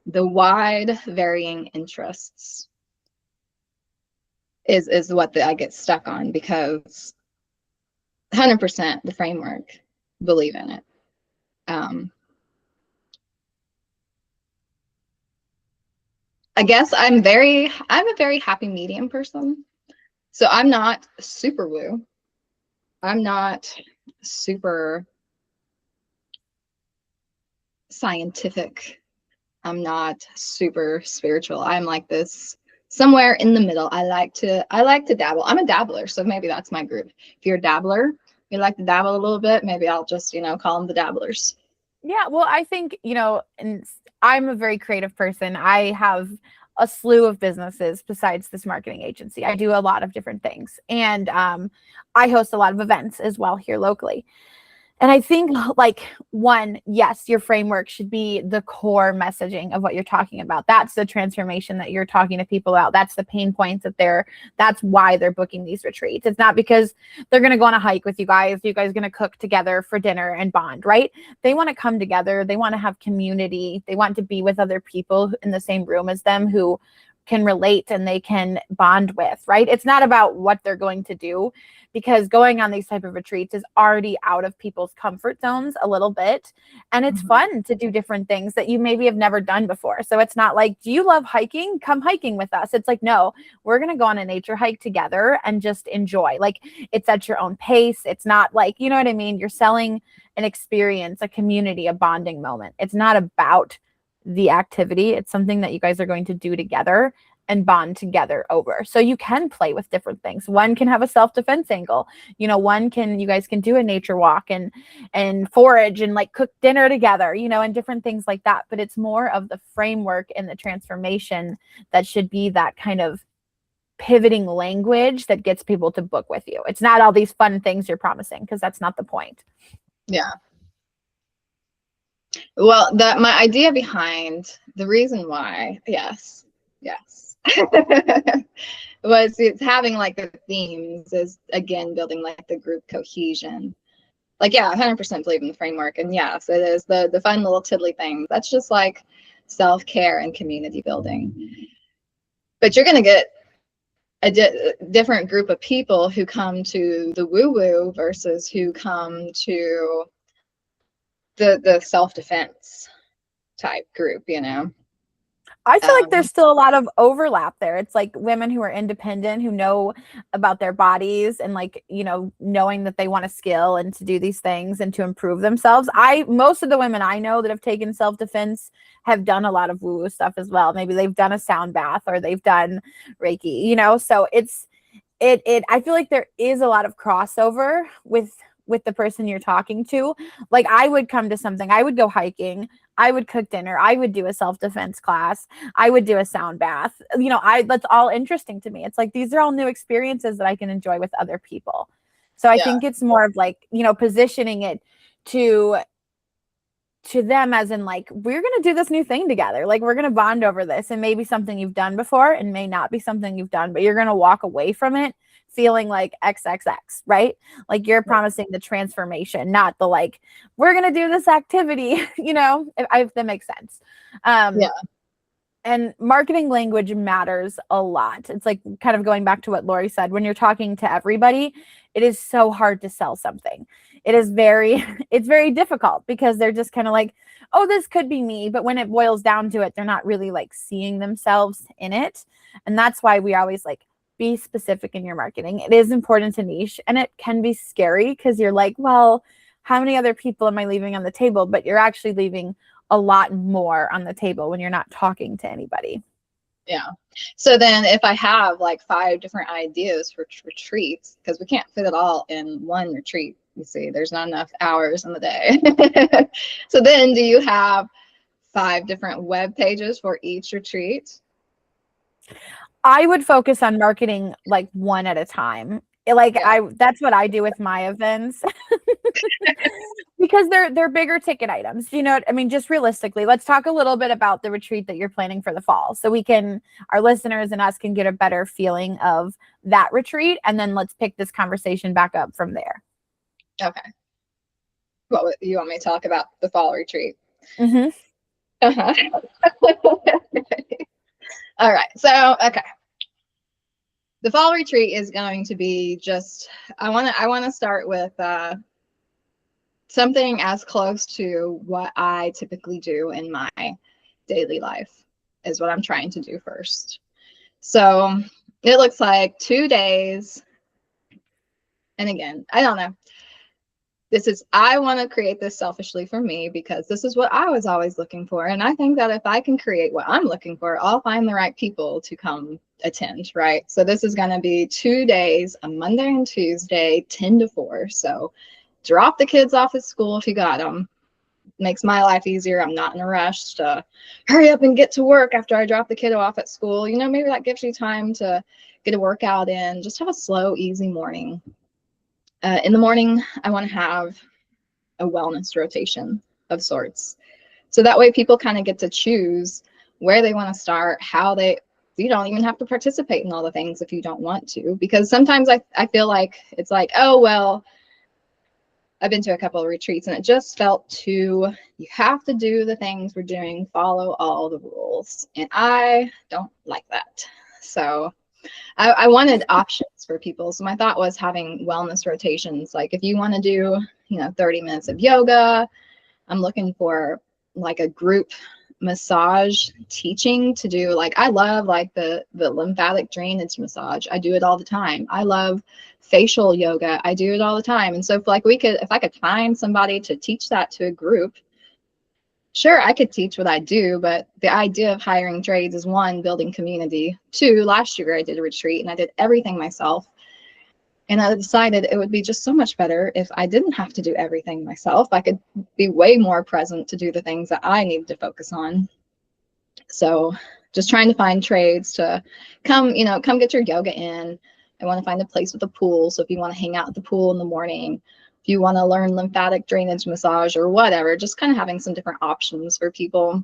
the wide varying interests is what I get stuck on, because 100% the framework, believe in it. I guess I'm a very happy medium person. So I'm not super woo. I'm not super scientific. I'm not super spiritual. I'm like this somewhere in the middle. I like to dabble. I'm a dabbler, so maybe that's my group. If you're a dabbler, you like to dabble a little bit, maybe I'll just, call them the dabblers. Yeah, well, I think, and I'm a very creative person. I have a slew of businesses besides this marketing agency. I do a lot of different things. And I host a lot of events as well here locally. And I think one, yes, your framework should be the core messaging of what you're talking about. That's the transformation that you're talking to people about. That's the pain points that's why they're booking these retreats. It's not because they're going to go on a hike with you guys going to cook together for dinner and bond, right? They want to come together. They want to have community. They want to be with other people in the same room as them who can relate and they can bond with, right? It's not about what they're going to do, because going on these type of retreats is already out of people's comfort zones a little bit. And it's fun to do different things that you maybe have never done before. So it's not like, do you love hiking? Come hiking with us. It's like, no, we're going to go on a nature hike together and just enjoy. Like, it's at your own pace. It's not like, you know what I mean? You're selling an experience, a community, a bonding moment. It's not about the activity. It's something that you guys are going to do together and bond together over. So you can play with different things. One can have a self-defense angle. You guys can do a nature walk and forage and cook dinner together, and different things like that. But it's more of the framework and the transformation that should be that kind of pivoting language that gets people to book with you. It's not all these fun things you're promising, because that's not the point. Yeah. Well, my idea behind the reason why, yes, was it's having the themes is, again, building the group cohesion. 100% believe in the framework, and yes, it is the fun little tiddly things. That's just self-care and community building. But you're gonna get a different group of people who come to the woo-woo versus who come to the self-defense type group, I feel like there's still a lot of overlap there. It's like women who are independent, who know about their bodies and knowing that they want a skill and to do these things and to improve themselves. Most of the women I know that have taken self-defense have done a lot of woo-woo stuff as well. Maybe they've done a sound bath or they've done Reiki, so I feel like there is a lot of crossover with the person you're talking to. I would come to something, I would go hiking, I would cook dinner, I would do a self-defense class, I would do a sound bath. That's all interesting to me. It's these are all new experiences that I can enjoy with other people. So I think it's more of positioning it to to them as in like, we're going to do this new thing together. Like, we're going to bond over this, and maybe something you've done before and may not be something you've done, but you're going to walk away from it feeling like XXX, right? Like, you're promising the transformation, not the like, we're going to do this activity, you know, if that makes sense. Yeah. And marketing language matters a lot. It's like kind of going back to what Lori said, when you're talking to everybody, it is so hard to sell something. It's very difficult because they're just kind of like, oh, this could be me. But when it boils down to it, they're not really like seeing themselves in it. And that's why we always like, be specific in your marketing. It is important to niche, and it can be scary because you're like, well, how many other people am I leaving on the table? But you're actually leaving a lot more on the table when you're not talking to anybody. Yeah. So then if I have like 5 different ideas for retreats, because we can't fit it all in one retreat, you see, there's not enough hours in the day. So then do you have 5 different web pages for each retreat? I would focus on marketing like one at a time. That's what I do with my events. Because they're bigger ticket items. You know what I mean? Just realistically, let's talk a little bit about the retreat that you're planning for the fall. So our listeners and us can get a better feeling of that retreat. And then let's pick this conversation back up from there. Okay. What you want me to talk about the fall retreat? Mm-hmm. Uh-huh. All right. So, okay. The fall retreat is going to be just, I want to start with something as close to what I typically do in my daily life is what I'm trying to do first. So it looks like 2 days. And again, I don't know. I want to create this selfishly for me because this is what I was always looking for. And I think that if I can create what I'm looking for, I'll find the right people to come attend, right? So this is going to be 2 days, a Monday and Tuesday, 10 to 4. So drop the kids off at school if you got them. Makes my life easier. I'm not in a rush to hurry up and get to work after I drop the kiddo off at school. You know, maybe that gives you time to get a workout in, just have a slow, easy morning. In the morning, I want to have a wellness rotation of sorts. So that way people kind of get to choose where they want to start, you don't even have to participate in all the things if you don't want to, because sometimes I feel like it's like, oh, well, I've been to a couple of retreats and it just felt you have to do the things we're doing, follow all the rules. And I don't like that. So I wanted options for people. So my thought was having wellness rotations. Like if you want to do, 30 minutes of yoga, I'm looking for like a group massage teaching to do. Like I love like the lymphatic drainage massage. I do it all the time. I love facial yoga. I do it all the time. And so if I could find somebody to teach that to a group, sure, I could teach what I do, but the idea of hiring trades is 1, building community. 2, last year I did a retreat and I did everything myself. And I decided it would be just so much better if I didn't have to do everything myself. I could be way more present to do the things that I need to focus on. So just trying to find trades to come get your yoga in. I want to find a place with a pool. So if you want to hang out at the pool in the morning, if you want to learn lymphatic drainage massage or whatever, just kind of having some different options for people.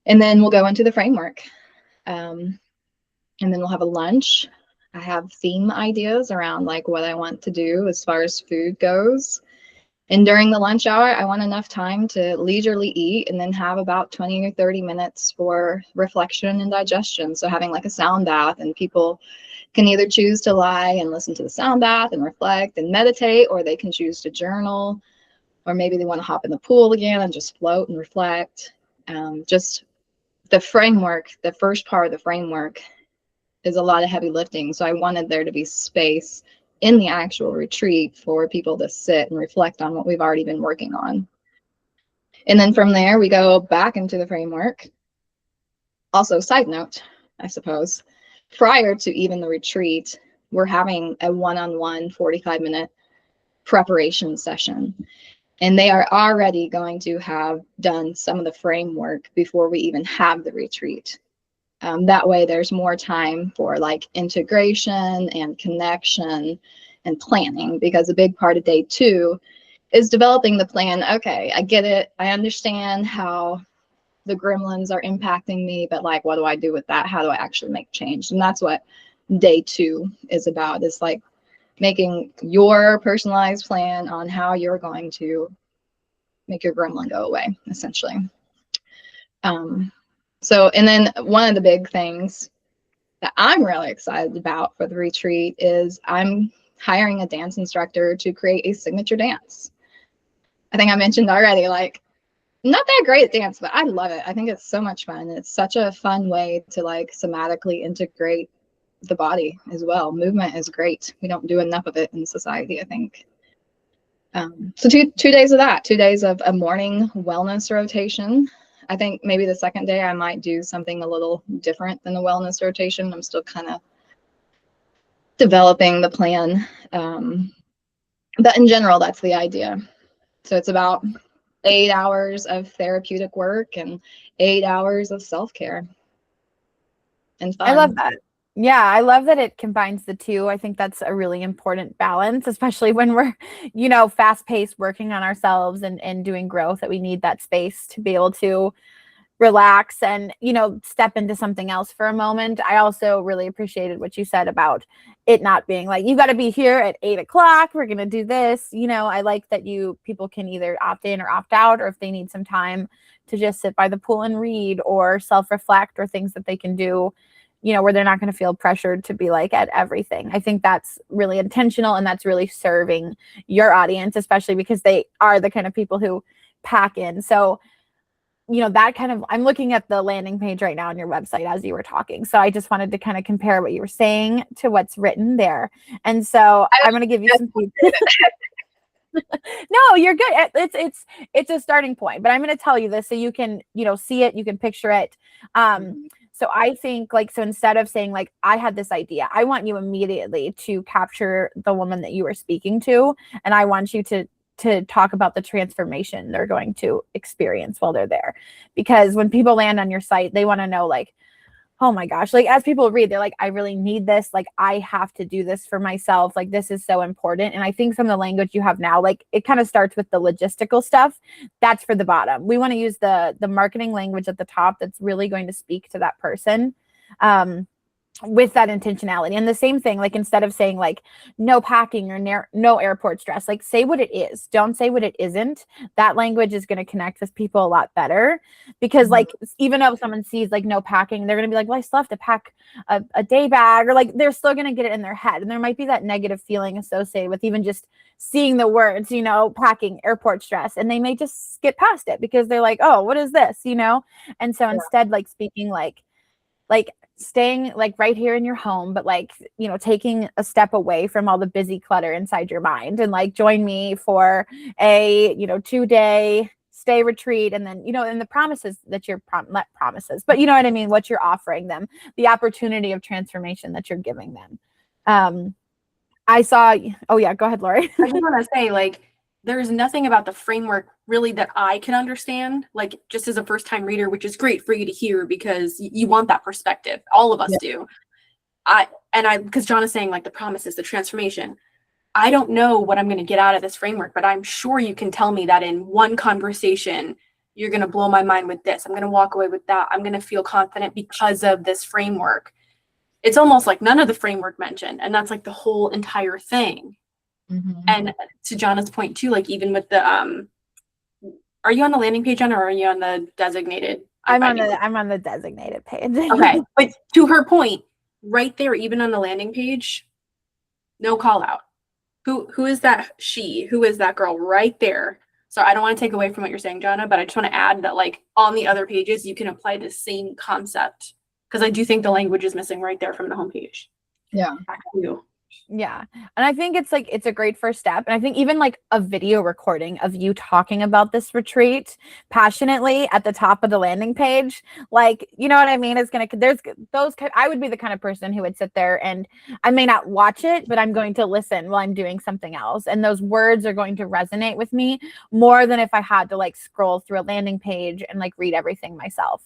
And then we'll go into the framework. And then we'll have a lunch. I have theme ideas around like what I want to do as far as food goes. And during the lunch hour, I want enough time to leisurely eat and then have about 20 or 30 minutes for reflection and digestion. So having like a sound bath, and people can either choose to lie and listen to the sound bath and reflect and meditate, or they can choose to journal, or maybe they want to hop in the pool again and just float and reflect. Just the framework, the first part of the framework is a lot of heavy lifting. So I wanted there to be space in the actual retreat for people to sit and reflect on what we've already been working on. And then from there, we go back into the framework. Also, side note, I suppose, prior to even the retreat, we're having a one-on-one 45-minute preparation session. And they are already going to have done some of the framework before we even have the retreat. That way there's more time for like integration and connection and planning, because a big part of day 2 is developing the plan. Okay, I get it. I understand how the gremlins are impacting me, but like, what do I do with that? How do I actually make change? And that's what day 2 is about. It's like making your personalized plan on how you're going to make your gremlin go away, essentially. So, and then one of the big things that I'm really excited about for the retreat is I'm hiring a dance instructor to create a signature dance. I think I mentioned already, like, I'm not that great at dance, but I love it. I think it's so much fun. It's such a fun way to like somatically integrate the body as well. Movement is great. We don't do enough of it in society, I think. So two days of that, 2 days of a morning wellness rotation. I think maybe the second day I might do something a little different than the wellness rotation. I'm still kind of developing the plan. But in general, that's the idea. So it's about 8 hours of therapeutic work and 8 hours of self-care and fun. I love that. Yeah, I love that it combines the two. I think that's a really important balance, especially when we're, fast-paced working on ourselves and doing growth, that we need that space to be able to relax and, step into something else for a moment. I also really appreciated what you said about it not being like, you got to be here at 8 o'clock. We're going to do this. I like that people can either opt in or opt out, or if they need some time to just sit by the pool and read or self-reflect, or things that they can do, where they're not going to feel pressured to be like at everything. I think that's really intentional, and that's really serving your audience, especially because they are the kind of people who pack in. So, that kind of, I'm looking at the landing page right now on your website as you were talking. So I just wanted to kind of compare what you were saying to what's written there. And so I'm going to give you some feedback. No, you're good. It's a starting point, but I'm going to tell you this so you can, see it, you can picture it. So I think so instead of saying like, I had this idea, I want you immediately to capture the woman that you were speaking to. And I want you to talk about the transformation they're going to experience while they're there. Because when people land on your site, they want to know like, oh my gosh, like as people read, they're like, I really need this. Like, I have to do this for myself. Like, this is so important. And I think some of the language you have now, like it kind of starts with the logistical stuff. That's for the bottom. We want to use the marketing language at the top that's really going to speak to that person. With that intentionality. And the same thing, like instead of saying like no packing or no airport stress, like say what it is. Don't say what it isn't. That language is going to connect with people a lot better, because like even though someone sees like no packing, they're going to be like, well, I still have to pack a day bag, or like they're still going to get it in their head. And there might be that negative feeling associated with even just seeing the words, packing, airport stress, and they may just skip past it because they're like, oh, what is this? And so instead, like speaking like staying like right here in your home, but like, taking a step away from all the busy clutter inside your mind, and like join me for a, 2-day stay retreat. And then, and the promises that you're not promises, but you know what I mean? What you're offering them, the opportunity of transformation that you're giving them. I saw, oh yeah, go ahead, Lori. I just want to say, like, there's nothing about the framework really that I can understand, like just as a first time reader, which is great for you to hear because you want that perspective. All of us do. Because John is saying like the promises, the transformation. I don't know what I'm going to get out of this framework, but I'm sure you can tell me that in one conversation, you're going to blow my mind with this. I'm going to walk away with that. I'm going to feel confident because of this framework. It's almost like none of the framework mentioned. And that's like the whole entire thing. Mm-hmm. And to Jonna's point too, like even with the, are you on the landing page, Jonna, or are you on the designated? I'm on the designated page. Okay. But to her point, right there, even on the landing page, no call out. Who is that she? Who is that girl right there? So I don't want to take away from what you're saying, Jonna, but I just want to add that like on the other pages, you can apply the same concept, because I do think the language is missing right there from the homepage. Yeah. Back to you. Yeah. And I think it's a great first step. And I think even like a video recording of you talking about this retreat passionately at the top of the landing page, like, you know what I mean? It's going to, there's those, I would be the kind of person who would sit there and I may not watch it, but I'm going to listen while I'm doing something else. And those words are going to resonate with me more than if I had to like scroll through a landing page and like read everything myself.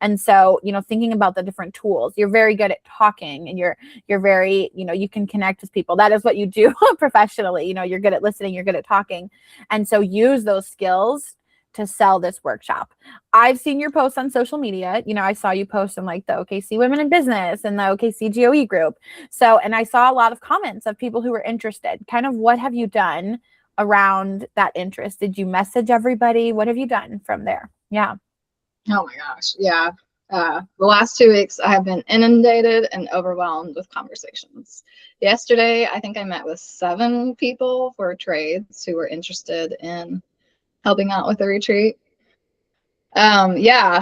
And so, thinking about the different tools, you're very good at talking, and you're very, you can connect connect with people. That is what you do professionally. You know, you're good at listening, you're good at talking. And so use those skills to sell this workshop. I've seen your posts on social media. You know, I saw you post on like the OKC Women in Business and the OKC GOE group. So, and I saw a lot of comments of people who were interested. Kind of what have you done around that interest? Did you message everybody? What have you done from there? Yeah. Oh my gosh. Yeah. The last 2 weeks, I have been inundated and overwhelmed with conversations. Yesterday, I think I met with 7 people for trades who were interested in helping out with the retreat. Yeah,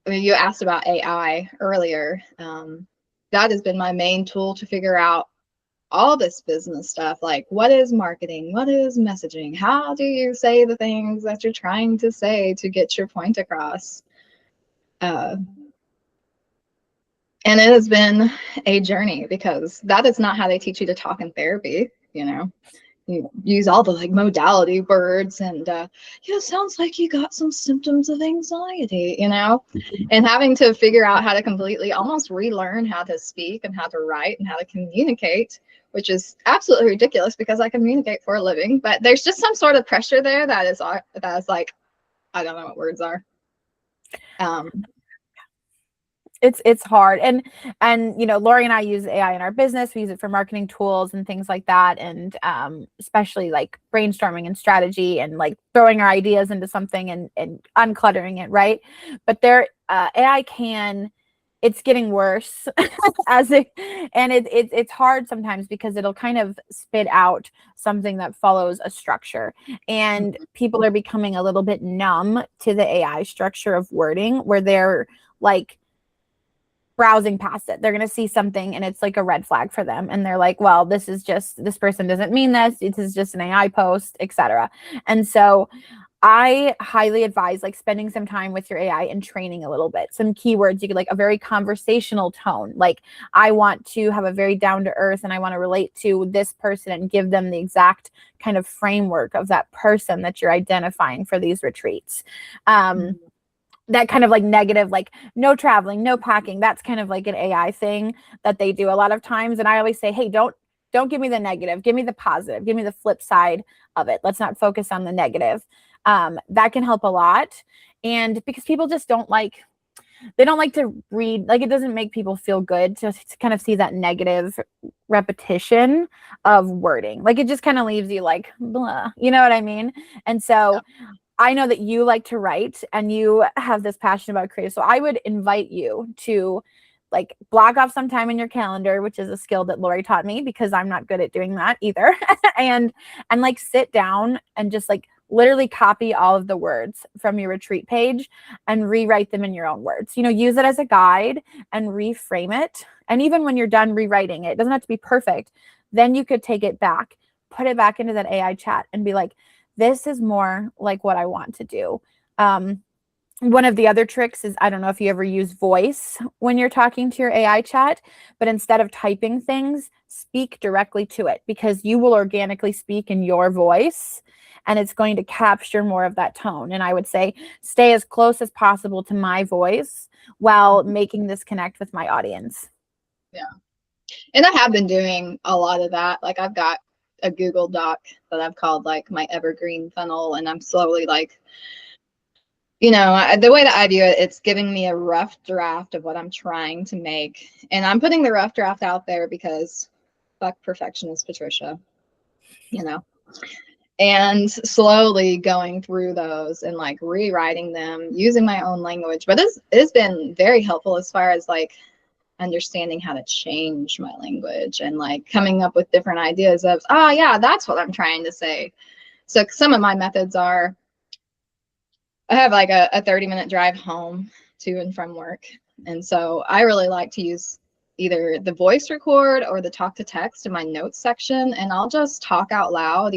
I mean, you asked about AI earlier. That has been my main tool to figure out all this business stuff, like what is marketing, what is messaging, how do you say the things that you're trying to say to get your point across. And it has been a journey, because that is not how they teach you to talk in therapy. You know, you use all the like modality words and yeah, sounds like you got some symptoms of anxiety, you know, and having to figure out how to completely almost relearn how to speak and how to write and how to communicate, which is absolutely ridiculous because I communicate for a living. But there's just some sort of pressure there that is like, I don't know what words are. It's hard. And you know, Lori and I use AI in our business. We use it for marketing tools and things like that, and especially like brainstorming and strategy and like throwing our ideas into something and uncluttering it, right? But there AI can, it's getting worse as it, and it's hard sometimes because it'll kind of spit out something that follows a structure, and people are becoming a little bit numb to the AI structure of wording, where they're like browsing past it. They're going to see something and it's like a red flag for them. And they're like, well, this person doesn't mean this. This is just an AI post, etc. And so I highly advise like spending some time with your AI and training a little bit. Some keywords, you could like a very conversational tone. Like, I want to have a very down to earth and I want to relate to this person and give them the exact kind of framework of that person that you're identifying for these retreats. That kind of like negative, like no traveling, no packing. That's kind of like an AI thing that they do a lot of times. And I always say, hey, don't give me the negative. Give me the positive. Give me the flip side of it. Let's not focus on the negative. That can help a lot. And because people just they don't like to read, like it doesn't make people feel good to kind of see that negative repetition of wording. Like it just kind of leaves you like, blah, you know what I mean? And so I know that you like to write and you have this passion about creative. So I would invite you to like block off some time in your calendar, which is a skill that Lori taught me because I'm not good at doing that either. and like sit down and just like literally copy all of the words from your retreat page and rewrite them in your own words. You know, use it as a guide and reframe it. And even when you're done rewriting it, it doesn't have to be perfect. Then you could take it back, put it back into that AI chat and be like, this is more like what I want to do. One of the other tricks is, I don't know if you ever use voice when you're talking to your AI chat, but instead of typing things, speak directly to it, because you will organically speak in your voice and it's going to capture more of that tone. And I would say stay as close as possible to my voice while making this connect with my audience. Yeah. And I have been doing a lot of that. Like I've got a Google Doc that I've called like my evergreen funnel, and I'm slowly like, you know, the way that I view it, it's giving me a rough draft of what I'm trying to make, and I'm putting the rough draft out there because fuck perfectionist Patricia, you know, and slowly going through those and like rewriting them using my own language. But it's been very helpful as far as like understanding how to change my language and like coming up with different ideas of, oh yeah, that's what I'm trying to say. So some of my methods are, I have like a 30-minute drive home to and from work. And so I really like to use either the voice record or the talk to text in my notes section. And I'll just talk out loud,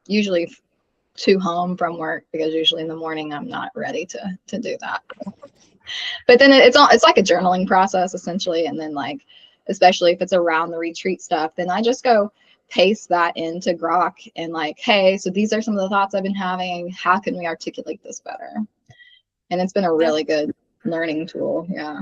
usually to home from work, because usually in the morning I'm not ready to do that. But then it's like a journaling process essentially. And then like, especially if it's around the retreat stuff, then I just go paste that into Grok and like, hey, so these are some of the thoughts I've been having. How can we articulate this better? And it's been a really good learning tool. Yeah.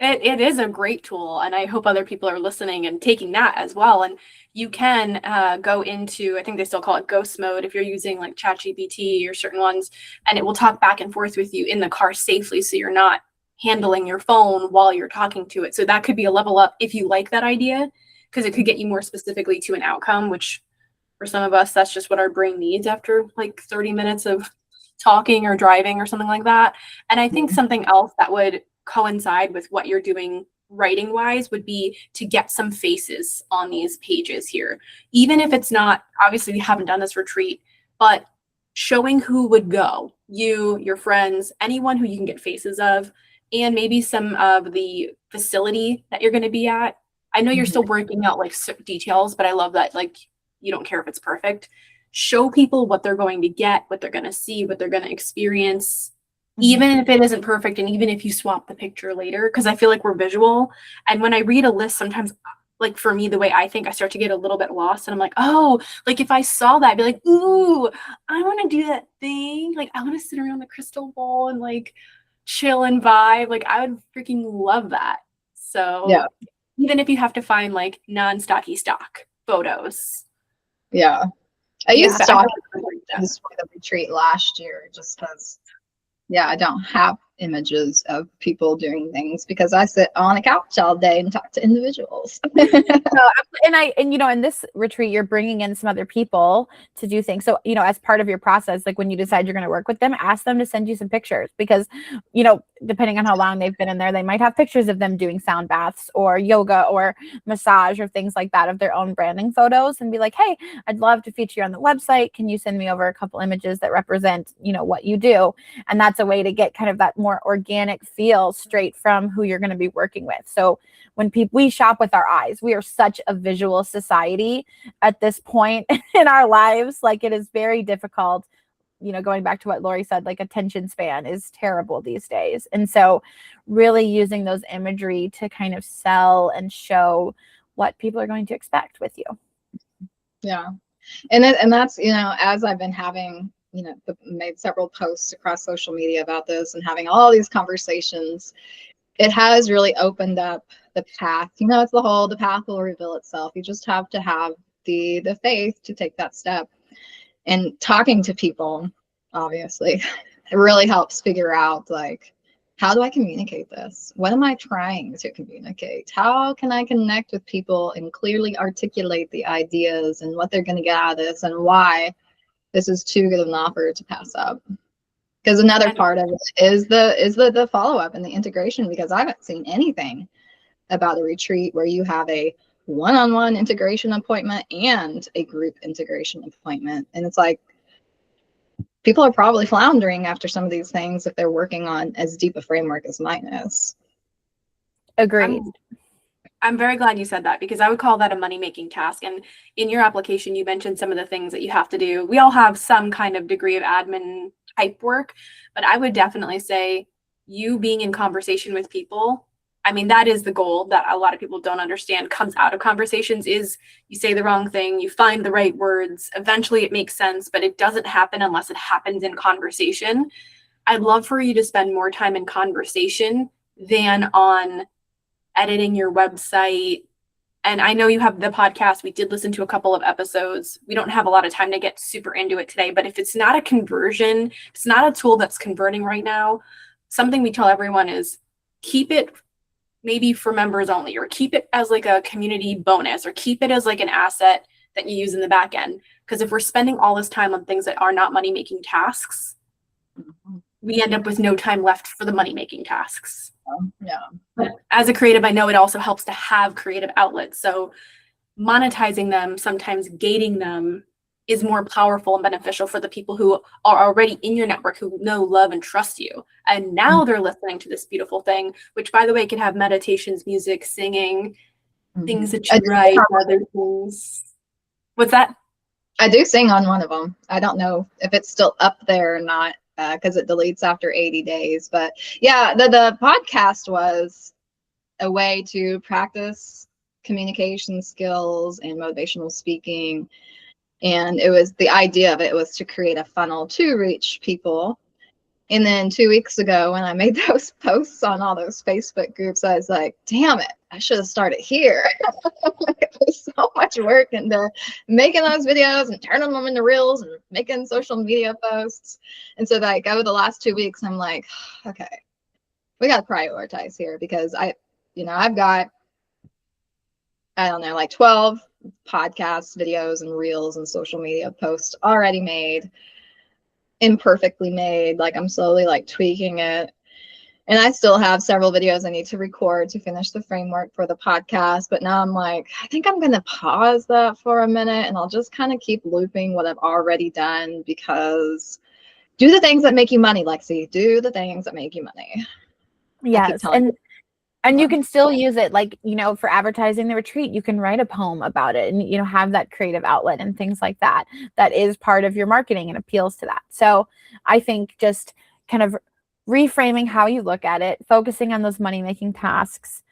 It is a great tool, and I hope other people are listening and taking that as well. And you can go into, I think they still call it ghost mode if you're using like ChatGPT or certain ones, and it will talk back and forth with you in the car safely, so you're not handling your phone while you're talking to it. So that could be a level up if you like that idea, because it could get you more specifically to an outcome, which for some of us, that's just what our brain needs after like 30 minutes of talking or driving or something like that. And I think something else that would coincide with what you're doing writing wise would be to get some faces on these pages here. Even if it's not, obviously we haven't done this retreat, but showing who would go, you, your friends, anyone who you can get faces of, and maybe some of the facility that you're going to be at. I know you're still working out like details, but I love that like you don't care if it's perfect. Show people what they're going to get, what they're going to see, what they're going to experience, even if it isn't perfect, and even if you swap the picture later, because I feel like we're visual. And when I read a list, sometimes like for me, the way I think, I start to get a little bit lost, and I'm like, oh, like if I saw that, I'd be like, ooh, I want to do that thing. Like I want to sit around the crystal ball and like chill and vibe. Like I would freaking love that. So Yeah. even if you have to find like non-stocky stock photos. Yeah. I used Yeah. stock images for the retreat last year just because, yeah, I don't have images of people doing things because I sit on a couch all day and talk to individuals. And you know, in this retreat, you're bringing in some other people to do things. So, you know, as part of your process, like when you decide you're going to work with them, ask them to send you some pictures because, you know, depending on how long they've been in there, they might have pictures of them doing sound baths or yoga or massage or things like that of their own branding photos and be like, hey, I'd love to feature you on the website. Can you send me over a couple images that represent, you know, what you do? And that's a way to get kind of that more organic feel straight from who you're going to be working with. So when we shop with our eyes, we are such a visual society at this point in our lives. Like it is very difficult, you know, going back to what Lori said, like attention span is terrible these days. And so really using those imagery to kind of sell and show what people are going to expect with you. Yeah. And that's, you know, as I've been having, you know, made several posts across social media about this and having all these conversations, it has really opened up the path. You know, it's the path will reveal itself. You just have to have the faith to take that step. And talking to people, obviously, it really helps figure out, like, how do I communicate this? What am I trying to communicate? How can I connect with people and clearly articulate the ideas and what they're going to get out of this and why this is too good of an offer to pass up? Because another part of it is the follow-up and the integration, because I haven't seen anything about a retreat where you have a one-on-one integration appointment and a group integration appointment. And it's like, people are probably floundering after some of these things if they're working on as deep a framework as mine is. Agreed. I'm very glad you said that because I would call that a money-making task. And in your application, you mentioned some of the things that you have to do. We all have some kind of degree of admin type work, but I would definitely say you being in conversation with people, I mean, that is the goal that a lot of people don't understand comes out of conversations is you say the wrong thing, you find the right words, eventually it makes sense, but it doesn't happen unless it happens in conversation. I'd love for you to spend more time in conversation than on editing your website. And I know you have the podcast. We did listen to a couple of episodes. We don't have a lot of time to get super into it today, but if it's not a conversion, it's not a tool that's converting right now, something we tell everyone is keep it maybe for members only, or keep it as like a community bonus, or keep it as like an asset that you use in the back end. Because if we're spending all this time on things that are not money-making tasks, we end up with no time left for the money-making tasks. Yeah. But as a creative, I know it also helps to have creative outlets. So monetizing them, sometimes gating them, is more powerful and beneficial for the people who are already in your network, who know, love, and trust you. And now they're listening to this beautiful thing, which, by the way, can have meditations, music, singing, things that you write, other things. What's that? I do sing on one of them. I don't know if it's still up there or not because it deletes after 80 days. But yeah, the podcast was a way to practice communication skills and motivational speaking. And it was the idea of it was to create a funnel to reach people And then 2 weeks ago, when I made those posts on all those Facebook groups, I was like, damn it, I should have started here. It was so much work into making those videos and turning them into reels and making social media posts. And so like over the last 2 weeks, I'm like, okay, we got to prioritize here, because I've got, I don't know, like 12 podcasts, videos, and reels and social media posts already made, imperfectly made. Like I'm slowly like tweaking it. And I still have several videos I need to record to finish the framework for the podcast. But now I'm like, I think I'm going to pause that for a minute, and I'll just kind of keep looping what I've already done, because do the things that make you money, Lexie. Do the things that make you money. Yes. And you can still use it, like, for advertising the retreat, you can write a poem about it and, have that creative outlet and things like that. That is part of your marketing and appeals to that. So I think just kind of reframing how you look at it, focusing on those money-making tasks,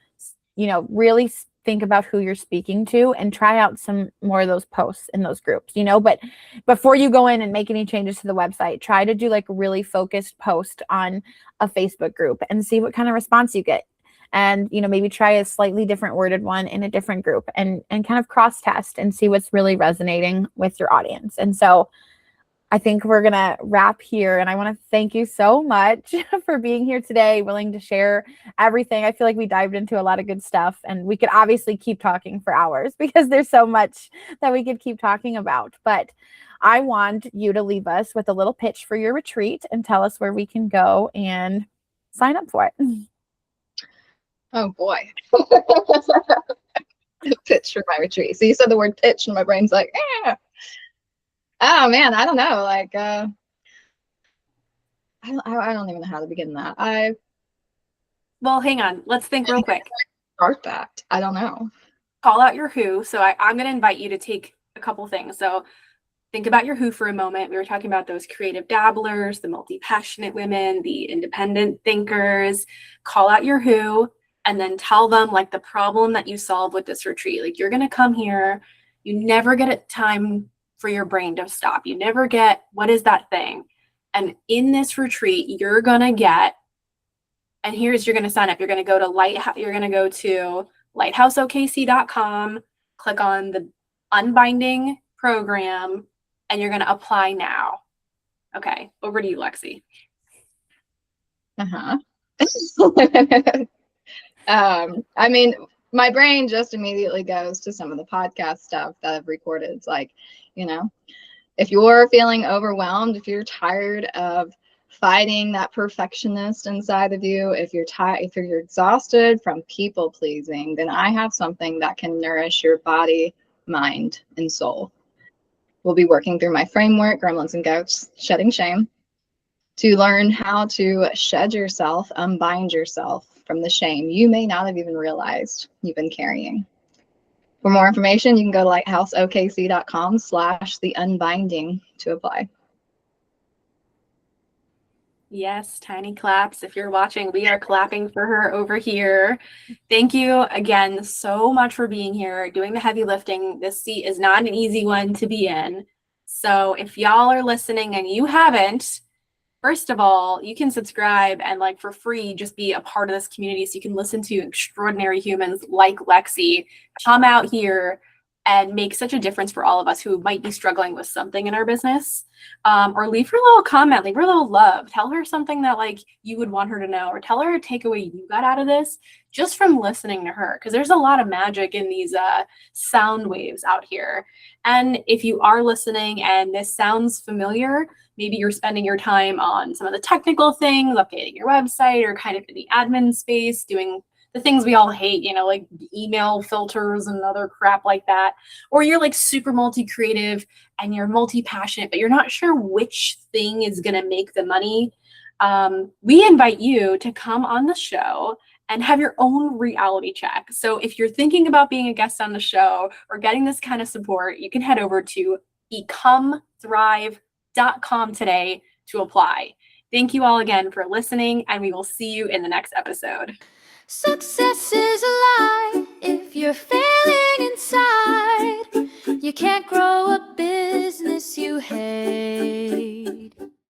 really think about who you're speaking to and try out some more of those posts in those groups, but before you go in and make any changes to the website, try to do like a really focused post on a Facebook group and see what kind of response you get. And, maybe try a slightly different worded one in a different group and kind of cross test and see what's really resonating with your audience. And so I think we're going to wrap here. And I want to thank you so much for being here today, willing to share everything. I feel like we dived into a lot of good stuff, and we could obviously keep talking for hours because there's so much that we could keep talking about. But I want you to leave us with a little pitch for your retreat and tell us where we can go and sign up for it. Oh boy. Pitch for my retreat. So you said the word pitch and my brain's like, oh man, I don't know. Like, I don't even know how to begin that. Well, hang on. Let's think real quick. Start that. I don't know. Call out your who. So I'm going to invite you to take a couple things. So think about your who for a moment. We were talking about those creative dabblers, the multi-passionate women, the independent thinkers. Call out your who. And then tell them like the problem that you solve with this retreat. Like you're going to come here. You never get a time for your brain to stop. You never get, what is that thing? And in this retreat, you're going to get, and you're going to sign up. You're going to go to lighthouseokc.com, click on the Unbinding program, and you're going to apply now. Okay. Over to you, Lexie. I mean, my brain just immediately goes to some of the podcast stuff that I've recorded. It's like, if you're feeling overwhelmed, if you're tired of fighting that perfectionist inside of you, if you're exhausted from people pleasing, then I have something that can nourish your body, mind, and soul. We'll be working through my framework, Gremlins and Goats, Shedding Shame, to learn how to shed yourself, unbind yourself from the shame you may not have even realized you've been carrying. For more information, you can go to lighthouseokc.com/theunbinding to apply. Yes, tiny claps. If you're watching, we are clapping for her over here. Thank you again so much for being here, doing the heavy lifting. This seat is not an easy one to be in. So if y'all are listening and you haven't, first of all, you can subscribe and like for free, just be a part of this community so you can listen to extraordinary humans like Lexie come out here and make such a difference for all of us who might be struggling with something in our business. Or leave her a little comment, leave her a little love. Tell her something that like you would want her to know, or tell her a takeaway you got out of this just from listening to her. Because there's a lot of magic in these sound waves out here. And if you are listening and this sounds familiar, maybe you're spending your time on some of the technical things, updating your website, or kind of in the admin space, doing the things we all hate, like email filters and other crap like that. Or you're like super multi-creative and you're multi-passionate, but you're not sure which thing is going to make the money. We invite you to come on the show and have your own reality check. So if you're thinking about being a guest on the show or getting this kind of support, you can head over to becomethrive.com today to apply. Thank you all again for listening, and we will see you in the next episode. Success is a lie if you're failing inside. You can't grow a business you hate.